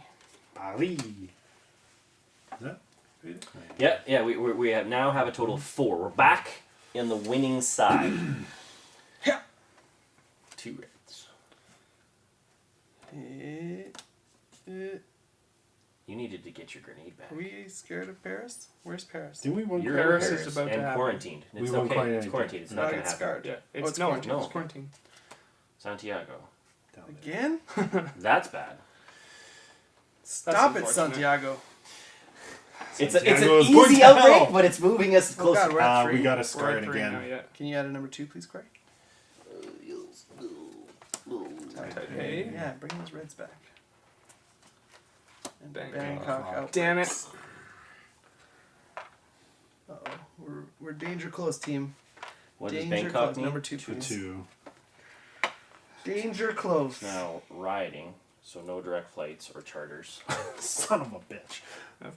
Ali. Is that it? Yeah. We have now have a total of 4. We're back in the winning side. Yeah. 2 reds. You needed to get your grenade back. Are we scared of Paris? Where's Paris? Didn't we win You're Paris in is Paris about to and happen. quarantined. We It's won't okay. quite It's anything. quarantined. It's No, not I going to get happen. scarred. Yeah, it's it's no, quarantine. No. it's quarantine. Santiago. Down there. Again? That's bad. Stop it, unfortunate. Santiago. It's an Santiago is going easy to outbreak, hell. but it's moving us Oh, closer. God, we're at 3. We got to We're scar at it 3 now, again. yeah. Can you add a number 2, please, Cory? Hey. Yeah, bring those reds back. And Bangkok. Bangkok outbreaks. Damn it. Uh-oh. We're danger close, team. What does Danger Bangkok close. mean? Number 2, For please. 2. Danger close. Now, rioting, so no direct flights or charters. Son of a bitch.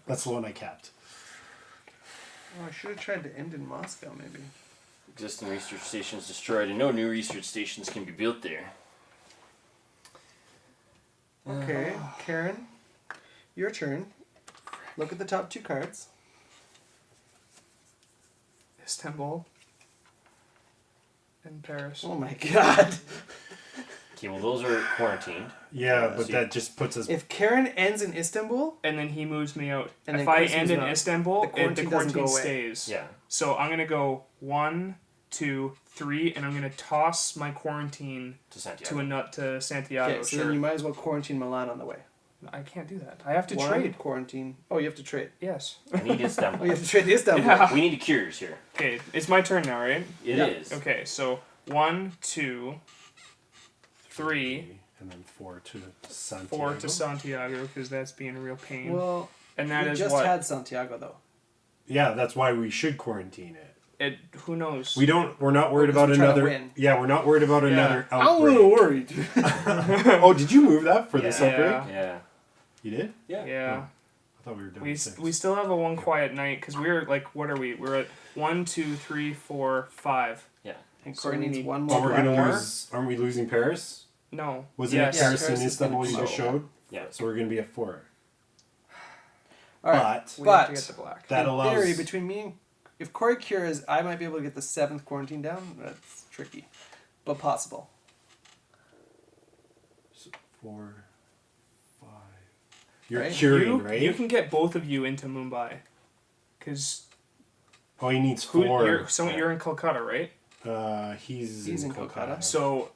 That's the one I kept. Oh, I should have tried to end in Moscow, maybe. Existing research stations destroyed, and no new research stations can be built there. Okay, Karen, your turn. Look at the top 2 cards. Istanbul. And Paris. Oh my god. Okay, well, those are quarantined. Yeah, but see. that just puts us... If Karen ends in Istanbul, And then he moves me out. And If then I Chris end moves in out. Istanbul, The quarantine the doesn't quarantine go away. stays. Yeah. So I'm gonna go 1, 2, 3, and I'm gonna toss my quarantine To Santiago. to Santiago. okay, so sure. then you might as well quarantine Milan on the way. I can't do that. I have to 1, trade. quarantine. Oh, you have to trade. Yes. I need Oh, Istanbul. you have to trade the Istanbul. Yeah. We need cures here. Okay, it's my turn now, right? It Yeah. is. Okay, so 1, 2, 3, And then 4 to Santiago. 4 to Santiago because that's being a real pain. Well, and that we is just what? had Santiago, though. Yeah, that's why we should quarantine it. Who knows? We're not worried about Because we're trying to another... win. Yeah, we're not worried about Yeah. another I'm a outbreak. little worried. Oh, did you move that for this Yeah. outbreak? Yeah. You did? Yeah. I thought we were done We with 6. we still have a 1 quiet night because we're like, what are we? We're at 1, 2, 3, 4, 5. Yeah. And So Cory we needs need- one Oh, more. we're going to more? lose... Aren't we losing Paris? No. Wasn't Yes. it Paris Paris and is Istanbul gonna you be just low. showed? Yeah. So we're going to be at 4. All right. But We have to But- get the black. that in allows... theory, between me and... If Cory cures, I might be able to get the 7th quarantine down. That's tricky. But possible. 4, 5... You're Right? curing, right? You can get both of you into Mumbai. Because Oh, he needs 4. you're in Calcutta, right? He's He's in in Kolkata. Kolkata. So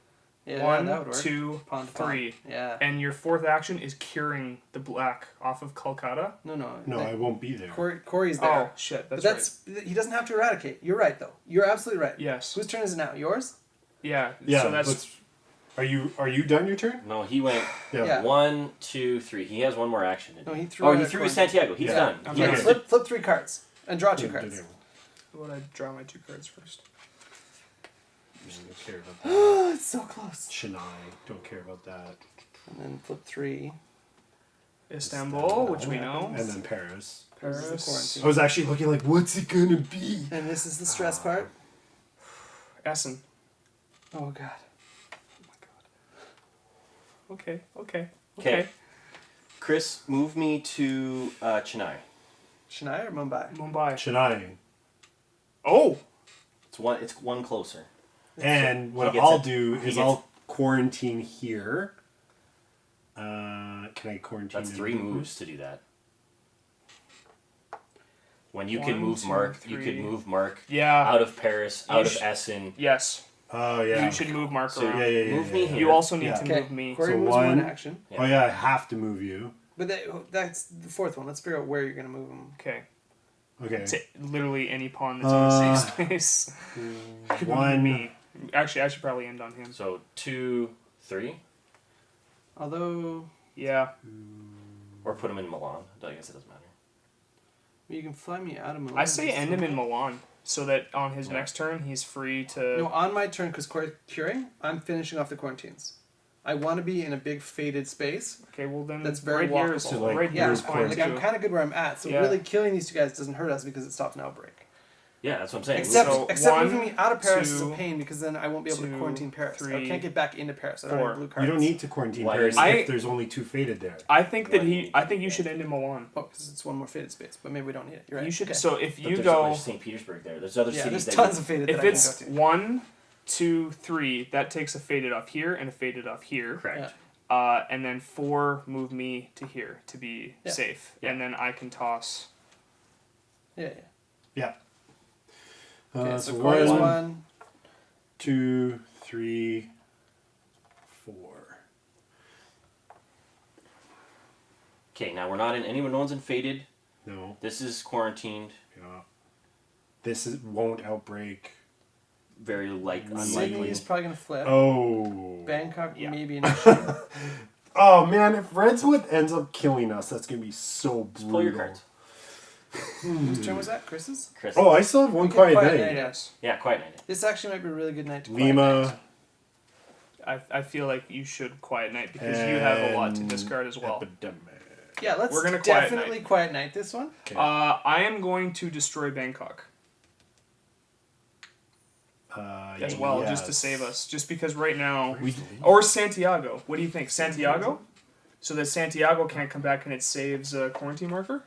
Yeah, One, that would work. 2, Pond to 3. pond. Yeah. And your fourth action is curing the black off of Kolkata. No, I won't be there. Corey's there. Oh, shit. That's He doesn't have to eradicate. You're right, though. You're absolutely right. right. Yes. Whose turn is it now? Yours? Yeah. Yeah, So that's... Are you done your turn? No, he went Yeah. 1, 2, 3. He has one more action. No, he threw. Oh, it he at threw Corey. Santiago. He's Yeah. done. I'm He done. has- Flip 3 cards and draw 2 cards. How about I draw my 2 cards first? Don't care about that. It's so close. Chennai, don't care about that. And then flip 3. Istanbul, which we know. And then Paris. This is the Paris. quarantine. I was actually looking like, what's it gonna be? And this is the stress part. Essen. Oh god. Okay. Okay. Okay. Chris, move me to Chennai. Chennai or Mumbai? Mumbai. Chennai. Oh! It's one closer. And what gets I'll it. do He is gets- I'll quarantine here. Can I quarantine? That's in 3 Vancouver? moves to do that. When you 1, can move 2, Mark, 3. you could move Mark Yeah. out of Paris, You out of sh- Essen. Yes. Oh yeah. You should move Mark So, around. Yeah. Move me here. You also need Yeah. to Okay. move me. Corey So moves one- one action. Yeah. Oh yeah, I have to move you. But that's the 4th one. Let's figure out where you're going to move him. Okay. Okay. To literally any pawn that's in the safe space. Could move One. me. Actually, I should probably end on him. So 2, 3, Although, Yeah. or put him in Milan. I guess it doesn't matter. you can fly me out of Milan. I say end him in Milan so that on his next turn he's free to. No, on my turn, because Corey's curing, I'm finishing off the quarantines. I want to be in a big faded space. Okay, well then That's very right here is walkable. So, like, right Yeah, here is fine like too. I'm kind of good where I'm at. So Yeah. really killing these 2 guys doesn't hurt us because it stops an outbreak. Yeah, that's what I'm saying. Except So, except 1, moving me out of Paris is a 2, pain because then I won't be able to 2, quarantine Paris. I 3, can't get back into Paris. I don't 4. have blue cards. You don't need to quarantine Why Paris didn't I- if there's only 2 faded there. I think that Why? I think you should end in Milan. Oh, because it's one more faded space, but maybe we don't need it. You're right. You should. Okay. So if But you there's go, St. Petersburg there. There's other yeah, cities there's that tons of faded that if I it's can go to. 1, 2, 3, that takes a faded off here and a faded off here. Correct. And then 4 move me to here to be Yeah. safe, Yeah. and then I can toss. Yeah. Yeah. Okay, so so Corey's 1, one. 2, 3, 4. Okay, now we're not in anyone. No one's in faded. No. This is quarantined. Yeah. This won't outbreak. Very Sydney unlikely. is probably going to flip. Oh. Bangkok Yeah. maybe an issue. Oh man, if Redswood ends up killing us, that's gonna be so brutal. Just pull your cards. Whose turn was that? Chris's? Chris. Oh, I still have one Okay, quiet quiet night. night. Yes. Yeah, quiet night. This actually might be a really good night to quiet Lima. night. I feel like you should quiet night because you have a lot to and discard as well. Epidemic. Yeah, let's We're gonna quiet definitely quiet night this one. Okay. I am going to destroy Bangkok as well, just to yes. save us. Just because right now, We, or Santiago. What do you think, Santiago? So that Santiago can't come back and it saves a quarantine marker.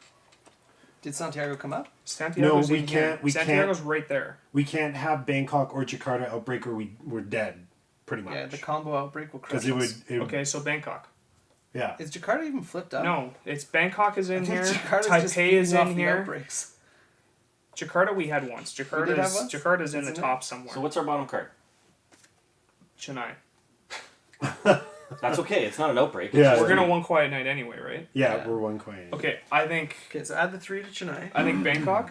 Did Santiago come up? Santiago's No, we in here. can't- we Santiago's right there. we can't have Bangkok or Jakarta outbreak or we're dead, pretty much. Yeah, the combo outbreak will crush Because it would, us. Okay, so Bangkok. yeah. Is Jakarta even flipped up? No, it's Bangkok is I in think here. Jakarta's just Taipei feeding is off in the here. outbreaks. Jakarta we had once. We did have once? Jakarta's in It's the in top somewhere. So what's our bottom card? Chennai. That's okay. It's not an outbreak. Yeah. It's We're just- gonna one quiet night anyway, right? Yeah, Yeah. we're one coin. Okay, I think Okay, so add the 3 to Chennai. Bangkok.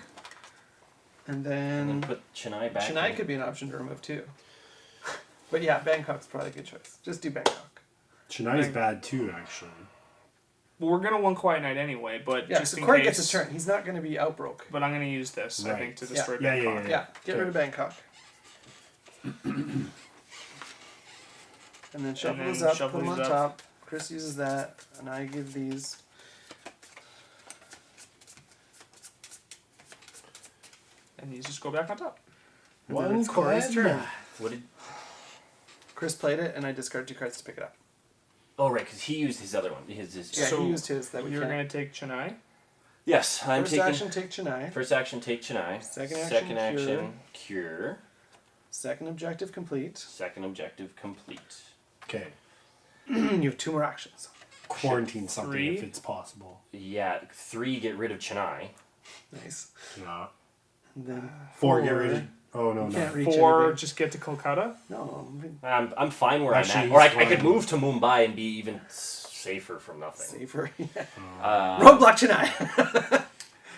And And then then put Chennai back. Chennai in. could be an option to remove too. But yeah, Bangkok's probably a good choice. Just do Bangkok. Chennai's bad too, actually. Well, we're gonna one quiet night anyway, but Yeah, just so in Corey case. gets his turn. He's not going to be outbroke. But I'm gonna use this, I Right. think, to Yeah. destroy Yeah, yeah, Bangkok. Yeah, get Okay. rid of Bangkok. And then shuffle then those up, shuffle put them on these up. top. Chris uses that, and I give these. And these just go back on top. And then One it's Corey's quiet turn. night. What did? Chris played it, and I discard 2 cards to pick it up. Oh right, because he used his other one. His. Yeah, So he used his that we You're can't. gonna take Chennai. Yes, I'm First taking. action, take Chennai. First action, take Chennai. Second action, Second action, cure. Second objective complete. Second objective complete. Okay. You have 2 more actions. Quarantine something 3. if it's possible. Yeah, 3, get rid of Chennai. Nice. Yeah. And then 4, get rid of Oh no, You no. can't reach Or anything. just get to Kolkata? No, I'm fine where Actually, I'm at. Or I he's could fine. move to Mumbai and be even safer from nothing. safer. Uh, Roadblock Chennai.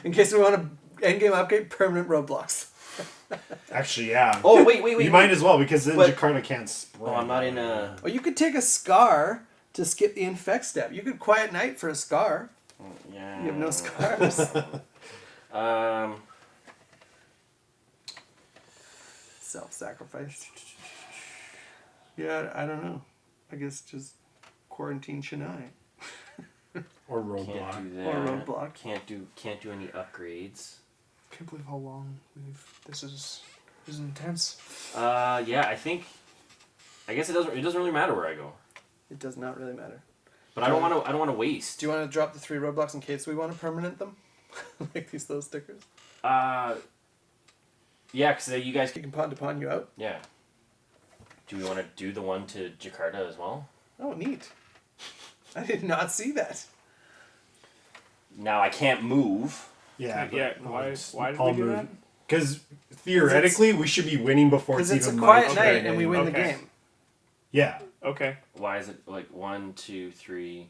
In case we want to endgame upgrade, permanent roadblocks. Actually, yeah. oh, wait. You might as well, because then But- Jakarta can't spread. Oh, I'm not in a... Or you could take a scar to skip the infect step. You could quiet night for a scar. Yeah. You have no scars. Self-sacrifice. Yeah, I don't know. I guess just quarantine Chennai. Or Can't roadblock. do that. Or roadblock. Can't do any upgrades. Can't believe how long we've. This is intense. Yeah, I guess it doesn't really matter where I go. It does not really matter. But I don't want to waste. Do you want to drop the 3 roadblocks in case we want to permanent them? Like those stickers? Yeah, because you guys You can pawn you out. yeah. Do we want to do the one to Jakarta as well? Oh, neat. I did not see that. Now I can't move. Yeah. Yeah. but- Why did I'll we do move. that? Because theoretically, we should be winning before Because it's it's a even quiet my night turn. and we win the Okay. game. Yeah. Okay. Why is it like 1, 2, 3,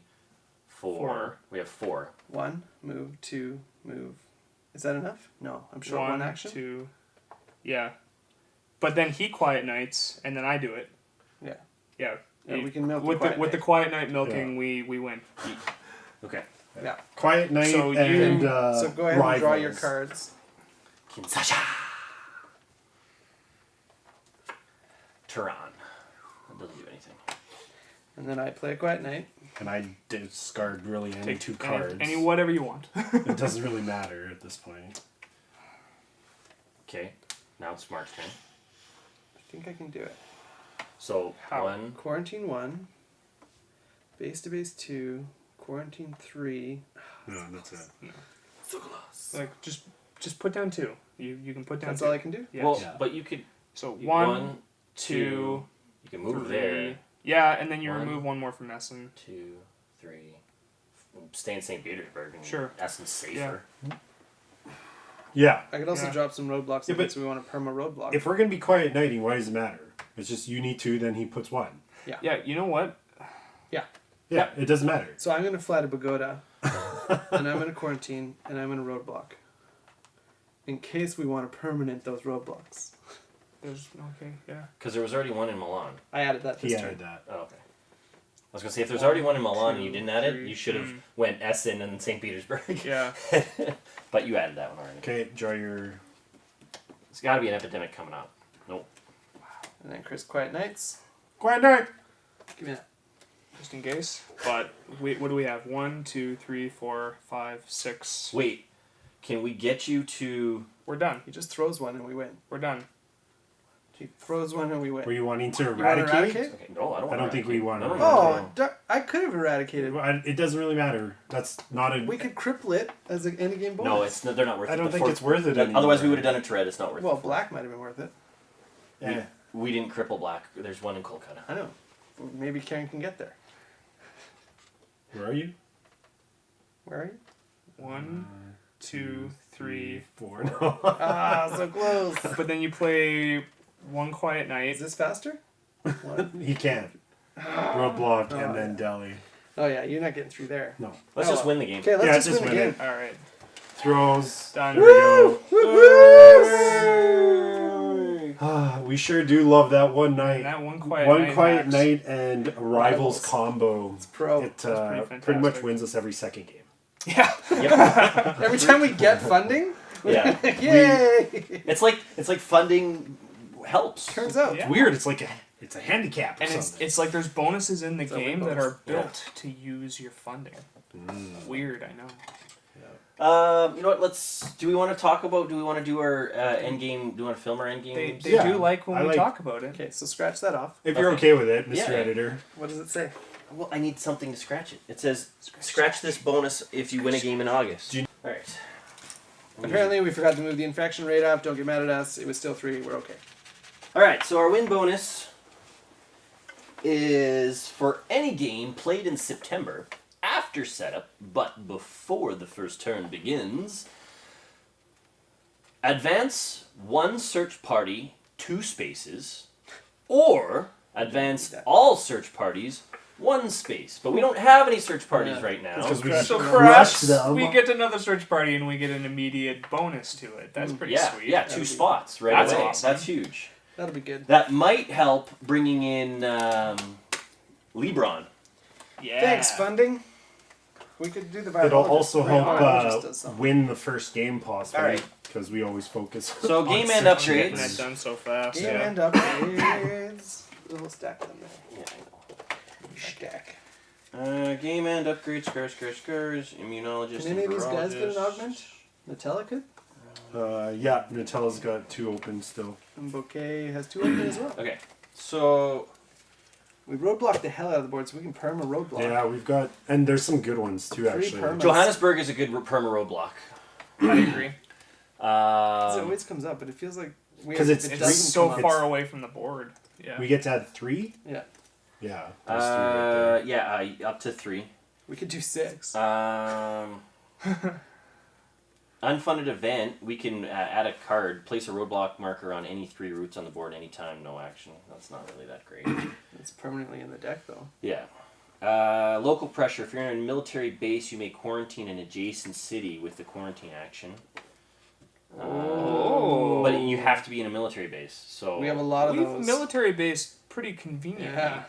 4? 4. We have 4. 1, move, 2, move. Is that enough? No, I'm short one action. 2. Yeah. But then he quiet nights, and then I do it. Yeah. Yeah. Yeah, we can milk with the quiet the night. quiet night milking, Yeah. we win. Okay. Yeah. Quiet night So and So go ahead and draw your rivals. cards. Kinsasha. Tehran. That doesn't do anything. And then I play a quiet night. And I discard really any Take 2 cards. Any whatever you want. It doesn't really matter at this point. Okay. Now it's Mark's turn. I think I can do it. So How? 1. Quarantine 1. Base to base 2. Quarantine 3. No, that's it. So close. Like just put down 2. You can put down. That's 2. all I can do? Yeah. Well, Yeah. but you could So you- 1, 2. 2, You can move 3. there. Yeah, and then you 1, remove one more from Essen. 2, 3. Stay in St. Petersburg. And Sure. Essen's safer. Yeah. I could also Yeah. drop some roadblocks Yeah, in but case we want to perma roadblock. If we're going to be quiet nighting, why does it matter? It's just you need 2, then he puts 1. Yeah, you know what? Yeah, it doesn't matter. So I'm going to fly to Bogota, and I'm going to quarantine, and I'm going to roadblock. In case we want to permanent those roadblocks. There's okay, yeah. Because there was already one in Milan. I added that this He turn. added that. Oh, okay. I was gonna say if there's already one in Milan and you 2, didn't add it, 3, you should have went Essen and St. Petersburg. Yeah. But you added that one already. Okay, draw your... There's got to be an epidemic coming up. Nope. And then Chris Quiet Nights. Quiet night! Give me that. Just in case. But what do we have? 1, 2, 3, 4, 5, 6. Wait, can we get you to? We're done. He just throws one and we win. We're done. He throws one and we win. Were you wanting to You want to eradicate? eradicate? Okay, no, I don't. I don't think we want to. Oh, I could have eradicated. It doesn't really matter. That's not a... We could cripple it as an endgame bonus. No, it's they're not worth it. I don't The think fourth- it's worth it anymore. Otherwise, we would have done it to red. It's not worth Well, it. black might have been worth it. Yeah. We didn't cripple black. There's one in Kolkata. I know. Maybe Karen can get there. Where are you? Where are you? 1, 2, 3. 4. No. Ah, so close. But then you play one quiet Is night. this faster? One. He can't. Roadblock Oh, and then yeah. Delhi. Oh yeah, you're not getting through there. No. Let's Oh, just win the game. Okay, let's Yeah, just just win the win game. All right. Throws. Done. There we go. Woo! We sure do love that one And night. that one quiet One night. quiet hacks. night and a rivals combo. It's pro. It pretty pretty much fantastic. wins us every second game. Yeah. Yep. Every time we get funding, Yeah. yay! It's like funding helps. Turns out. Yeah. It's weird. It's like it's a handicap or And something. it's like there's bonuses in the It's a win game that bonus. are built to use your funding. Weird, I know. You know what? Do we want to talk about? Do we want to do our end game? Do we want to film our end They, game? they Yeah, do like when I we like- talk about it. Okay, so scratch that off. If you're Okay. okay with it, Mr. Yeah. Editor. What does it say? Well, I need something to scratch it. It says scratch this bonus if you win a game in August. Do you- All right. Apparently, we forgot to move the infection rate up. Don't get mad at us. It was still 3. We're okay. All right. So our win bonus is for any game played in September after setup, but before the first turn begins. advance one search party 2 spaces, or advance all search parties 1 space. But we don't have any search parties right now. Because we So crushed crash, them. we get another search party and we get an immediate bonus to it. That's pretty sweet. Yeah, 2 spots right That's away. awesome. That's huge. That'll be good. That might help bringing in LeBron. Yeah. Thanks, funding. We could do the virologist. It'll also Virologist does help something. win the first game possibly. Alright. Because we always focus So on game end searching Getting that upgrades. done so fast. Game end upgrades. A little stack of them there. Stack. Game end upgrades, scars, immunologist. Can any of these guys get an virologist. augment? Nutella could? Yeah, Nutella's got 2 open still. And Bouquet has 2 open as well. Okay, so We roadblock the hell out of the board so we can perma roadblock. Yeah, we've got, and there's some good ones too, 3 actually. permas. Johannesburg is a good perma roadblock. I agree. It always comes up, but it feels like weird 'Cause if it's it It's doesn't so come up. far away from the board. Yeah. We get to add 3? Yeah. Yeah, there's 3 right there. Yeah, up to 3. We could do 6. Unfunded event, we can add a card, place a roadblock marker on any 3 routes on the board anytime, no action. That's not really that great. It's permanently in the deck though. Yeah. Local pressure, if you're in a military base, you may quarantine an adjacent city with the quarantine action. Oh. But you have to be in a military base, so... We have a lot of We've those. military base pretty convenient. Yeah.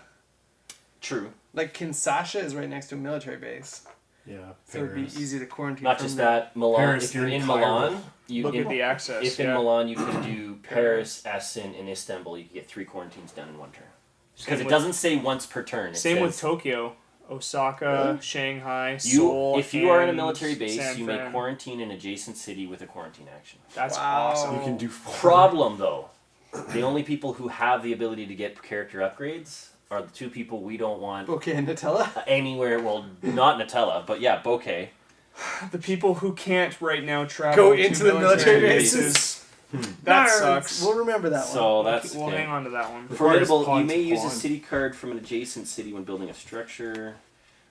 True. Like Kinshasa is right next to a military base. Yeah, So it'd be Paris. easy to quarantine Not from just there. that, Milan. Paris, If you're you're in in Cairo. Milan, you Look can, at the access. if in Milan you can do Paris, Essen, and Istanbul, you can get 3 quarantines done in 1 turn. Because it doesn't say once per turn. It Same says with Tokyo, Osaka, Really? Shanghai, you, Seoul. if you are in a and military base, San you may Fran. quarantine an adjacent city with a quarantine action. That's Wow. awesome. You can do 4. Problem though, the only people who have the ability to get character upgrades are the 2 people we don't want Bouquet and Nutella. anywhere. Well, not Nutella, but yeah, Bouquet. The people who can't right now travel Go to into the military bases. That Darn, sucks. We'll remember that So one. that's We'll okay. hang on to that one. Formidable, you Pawn may to use a pawn. city card from an adjacent city when building a structure.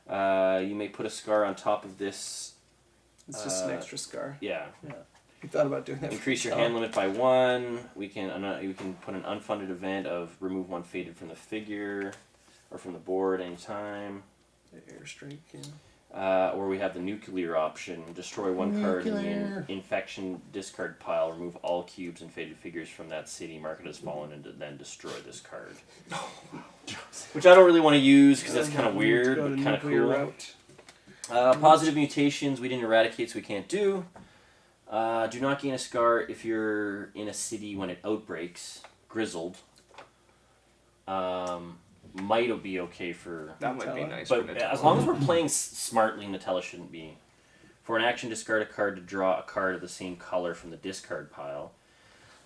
You may put a scar on top of this. It's just an extra scar. Yeah. We thought about doing that. Increase for your Nutella. hand limit by 1. We can put an unfunded event of remove 1 faded from the figure or from the board anytime. The airstrike. Yeah. Or we have the nuclear option. Destroy 1 card in Nuclear. the infection discard pile. Remove all cubes and faded figures from that city. Mark it as fallen and then destroy this card. Which I don't really want to use because that's kind of weird, Go but to kind of nuclear cool. route. Positive mutations we didn't eradicate, so we can't do. Do not gain a scar if you're in a city when it outbreaks. Grizzled. Might be okay for... That might be Nutella. nice. But for Nutella. as long as we're playing smartly, Nutella shouldn't be. For an action, discard a card to draw a card of the same color from the discard pile.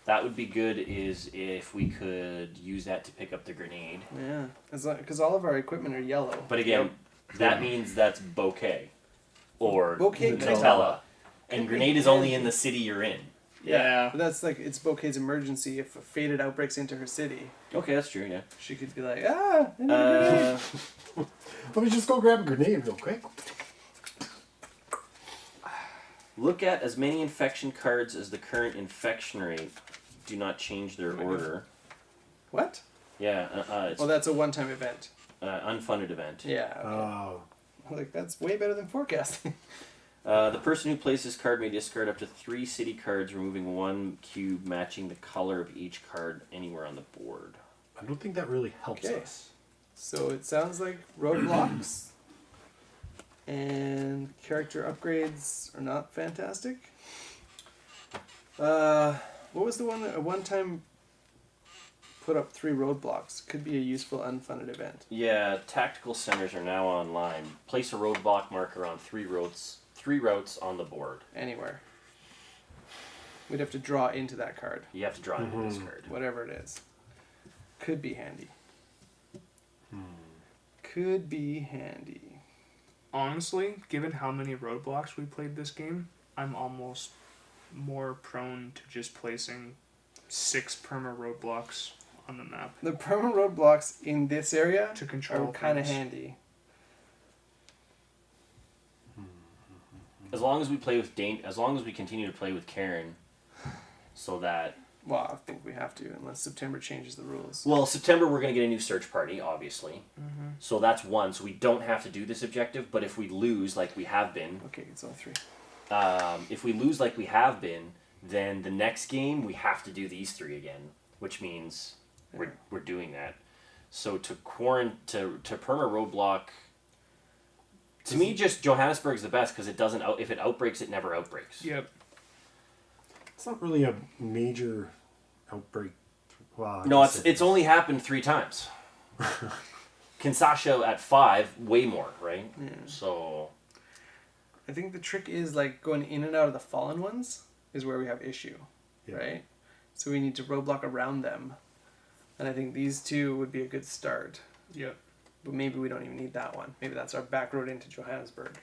That would be good is if we could use that to pick up the grenade. Yeah, because all of our equipment are yellow. But again, that means that's bouquet. Or Bouquet Nutella. And Could be grenade is only in handy. the city you're in. Yeah. But that's like, it's Bouquet's emergency. If a faded outbreaks into her city, Okay, that's true, yeah. she could be like, I need a grenade. Let me just go grab a grenade real quick. Look at as many infection cards as the current infection rate. Do not change their order. What? Yeah, it's Well, that's a one-time event. unfunded event. Yeah. Okay. Oh. Like, that's way better than forecasting. The person who plays this card may discard up to 3 city cards, removing 1 cube matching the color of each card anywhere on the board. I don't think that really helps Okay. us. So it sounds like roadblocks and character upgrades are not fantastic. What was the one that a one-time put up 3 roadblocks? Could be a useful unfunded event. Yeah, tactical centers are now online. Place a roadblock marker on 3 routes on the board. Anywhere. We'd have to draw into that card, You have to draw into this card. whatever it is. Could be handy. Could be handy. Honestly, given how many roadblocks we played this game, I'm almost more prone to just placing 6 perma roadblocks on the map The permanent roadblocks in this area to control are kind of things. handy. As long as we play with as long as we continue to play with Karen, so that. Well, I think we have to, unless September changes the rules. Well, September we're going to get a new search party, obviously. Mm-hmm. So that's one. So we don't have to do this objective. But if we lose, like we have been, Okay, it's only 3. if we lose like we have been, then the next game we have to do these 3 again, which means we're doing that. So to perma roadblock. To me, just Johannesburg's the best because it doesn't. If it outbreaks, it never outbreaks. Yep. It's not really a major outbreak. Well, No, it's only happened 3 times. Kinshasa at 5, way more, right? Yeah. So. I think the trick is like going in and out of the fallen ones is where we have issue, right? So we need to roadblock around them, and I think these 2 would be a good start. Yep. But maybe we don't even need that one. Maybe that's our back road into Johannesburg.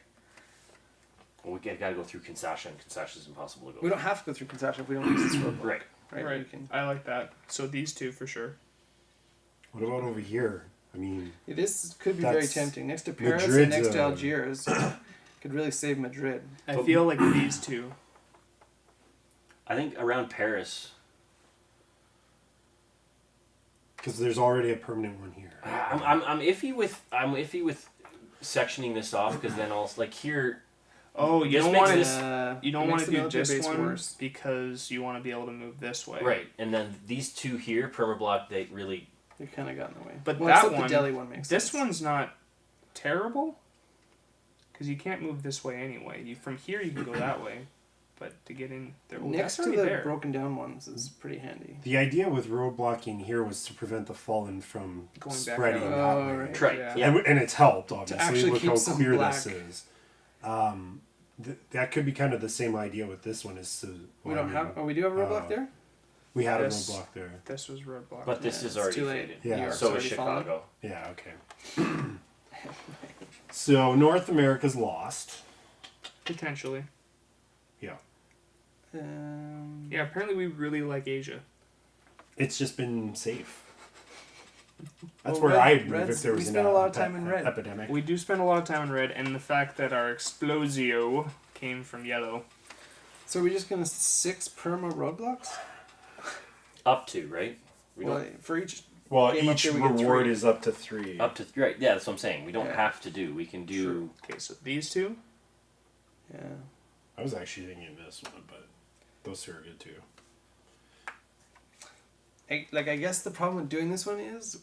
Well, we gotta go through Kinshasa, and Kinshasa is impossible to go. We don't have to go through Kinshasa if we don't use this roadblock. Right. Right. We can. I like that. So these 2 for sure. What about over here? I mean, This could be very That's tempting. Next to Paris Madrid's, and next to Algiers, could really save Madrid. I feel like these 2. I think around Paris. because there's already a permanent one here. I'm iffy with sectioning this off because then I'll like here. Oh, you This don't makes want this- to. You it don't makes want to the do military this base one worse. because you want to be able to move this way. Right, and then these 2 here, permablock, they really. They kind of got in the way. But well, that except one, the Delhi one makes This sense. one's not terrible because you can't move this way anyway. You from here you can go that way, but to get in there, Next that's to already the there. broken down ones is pretty handy. The idea with roadblocking here was to prevent the fallen from Going back spreading out. that Oh, way. right. Right. Yeah. Yeah. And it's helped, obviously. actually Look keep how some clear black. this is. That could be kind of the same idea with this one. Is to, We don't have. Oh, we do have a roadblock there. We had This- a roadblock there. This was roadblock. But this Yeah, is it's already too late. faded. Yeah. New York's So is already fallen. Chicago. Yeah. Okay. So North America's lost. Potentially. Yeah. Yeah. Apparently we really like Asia. It's just been safe. That's Well, where red- I'd move red's- if there we was spent a lot of time in red. epidemic. We do spend a lot of time in red, and the fact that our explosio came from yellow. So are we just gonna 6 perma roadblocks? Up to, right? We Well, don't for each. Well, Game up each there, we get reward 3. is up to 3. up to right. Yeah, that's what I'm saying. We don't Yeah. have to do. We can do. Okay, so these 2. Yeah. I was actually thinking this one, but those 2 are good too. I guess the problem with doing this one is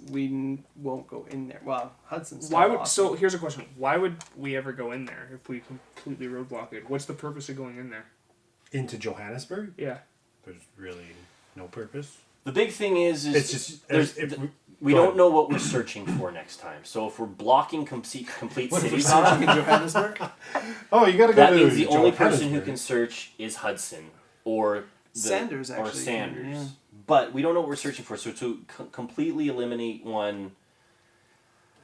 won't go in there. Well, Hudson's. Why still would awesome. so? Here's a question: why would we ever go in there if we completely roadblock it? What's the purpose of going in there? Into Johannesburg, Yeah. there's really no purpose. The big thing is It's just there's if we go don't ahead. know what we're searching for next time. So if we're blocking complete What if we're cities, searching in Johannesburg? Oh, you gotta go that to means the only person who Johannesburg. can search is Hudson or Sanders or actually. Sanders. Yeah. But we don't know what we're searching for. So to completely eliminate one.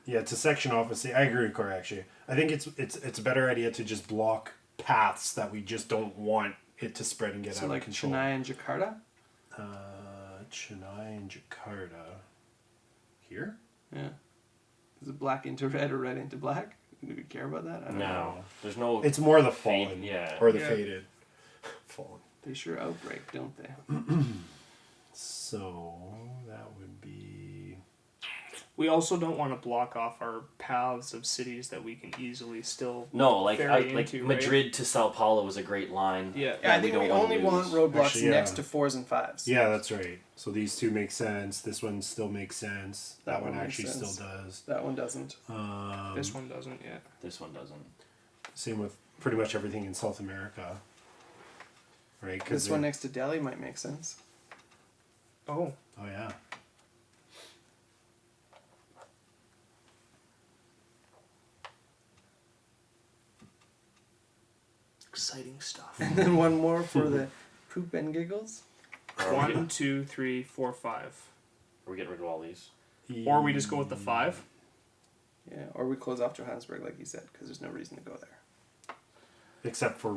Yeah, to section off. I agree with Cory, actually. I think it's a better idea to just block paths that we just don't want it to spread and get So out like of control. Chennai and Jakarta. Chennai and Jakarta. Here? Yeah. Is it black into red or red into black? Do we care about that? I don't know. No, there's no. It's more the Fade, fallen. yeah. Or the Yeah. faded. Fallen. They sure outbreak, don't they? So that would be. We also don't want to block off our paths of cities that we can easily still. No, like ferry like into, right? Madrid to Sao Paulo was a great line. Yeah. Yeah, I that think don't we wanna only want lose. roadblocks Actually, yeah. next to 4s and 5s. Yeah, that's right. So these 2 make sense. This one still makes sense. That, That one one makes actually sense. still does. That one doesn't. This one doesn't yet. This one doesn't. Same with pretty much everything in South America. Right? This one next to Delhi might make sense. Oh. Oh, yeah. Exciting stuff. And then one more for the poop and giggles. 1, 2, 3, 4, 5. Are we getting rid of all these? Or we just go with the 5. Yeah, or we close off Johannesburg, like you said, because there's no reason to go there. Except for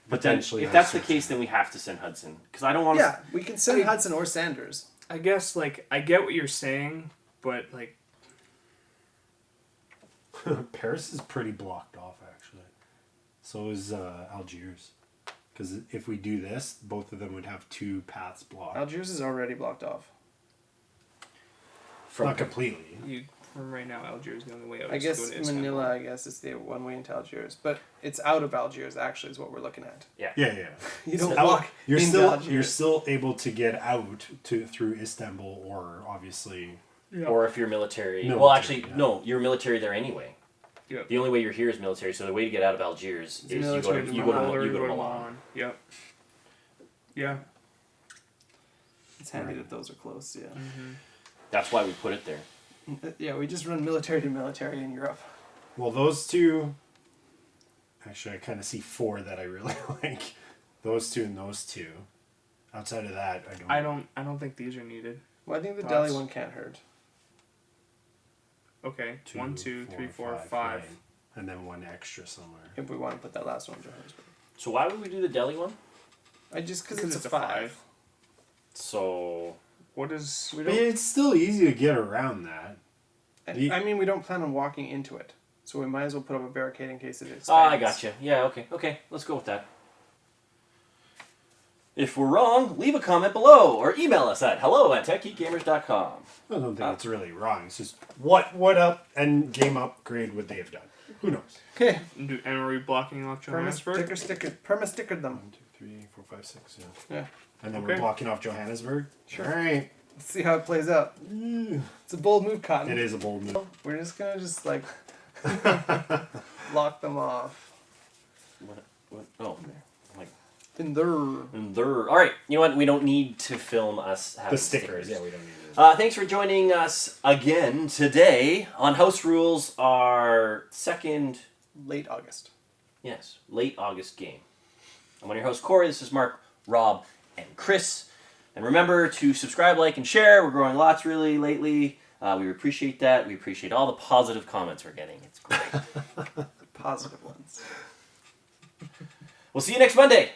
But then, potentially. if that's the Hudson. case, then we have to send Hudson because I don't want. Yeah, we can send I- Hudson or Sanders. I guess like I get what you're saying, but like Paris is pretty blocked off, actually. So is Algiers. Because if we do this, both of them would have 2 paths blocked. Algiers is already blocked off. Not completely. From right now, Algiers is the only way out. I is to guess go to Istanbul. Manila, I guess, is the one way into Algiers. But it's out of Algiers, actually, is what we're looking at. Yeah. You don't So walk you're into still Algiers. you're still able to get out through Istanbul, or obviously. Yeah. Or if you're military. Well, Military, actually, yeah. no, you're military there anyway. Yep. The only way you're here is military, so the way to get out of Algiers is you go military to to Milan. Milan. Yep. Yeah. It's handy that those are close, yeah. That's why we put it there. Yeah, we just run military to military in Europe. Well, those 2. Actually, I kind of see 4 that I really like. Those 2 and those 2. Outside of that, I don't think these are needed. Well, I think the Thoughts? Delhi one can't hurt. Okay. 2, 1, 2, 3, 4, 5. right. And then 1 extra somewhere. If we want to put that last one in Johannesburg. So why would we do the Delhi one? Because Because it's a 5. So What is? We But don't, it's still easy to get around that. I mean, we don't plan on walking into it. So we might as well put up a barricade in case it expands. I gotcha. Yeah, okay. Let's go with that. If we're wrong, leave a comment below or email us at hello@techgeekgamers.com. I don't think it's really wrong. It's just what end game upgrade would they have done? Who knows? Okay. And are we blocking off Johannesburg? Perma-stickered them. 1, 2, 3, 4, 5, 6. Yeah. Yeah. And then Okay. we're blocking off Johannesburg. Sure. All right. Let's see how it plays out. It's a bold move, Cotton. It is a bold move. We're just gonna like lock them off. What? Oh, like In there. all right. You know what? We don't need to film us having The stickers. Yeah, we don't need it. Thanks for joining us again today on House Rules, our second, Late August. late August game. I'm one of your hosts, Cory. This is Mark, Rob, and Chris. And remember to subscribe, like, and share. We're growing lots really lately. We appreciate that. We appreciate all the positive comments we're getting. It's great. Positive ones. We'll see you next Monday.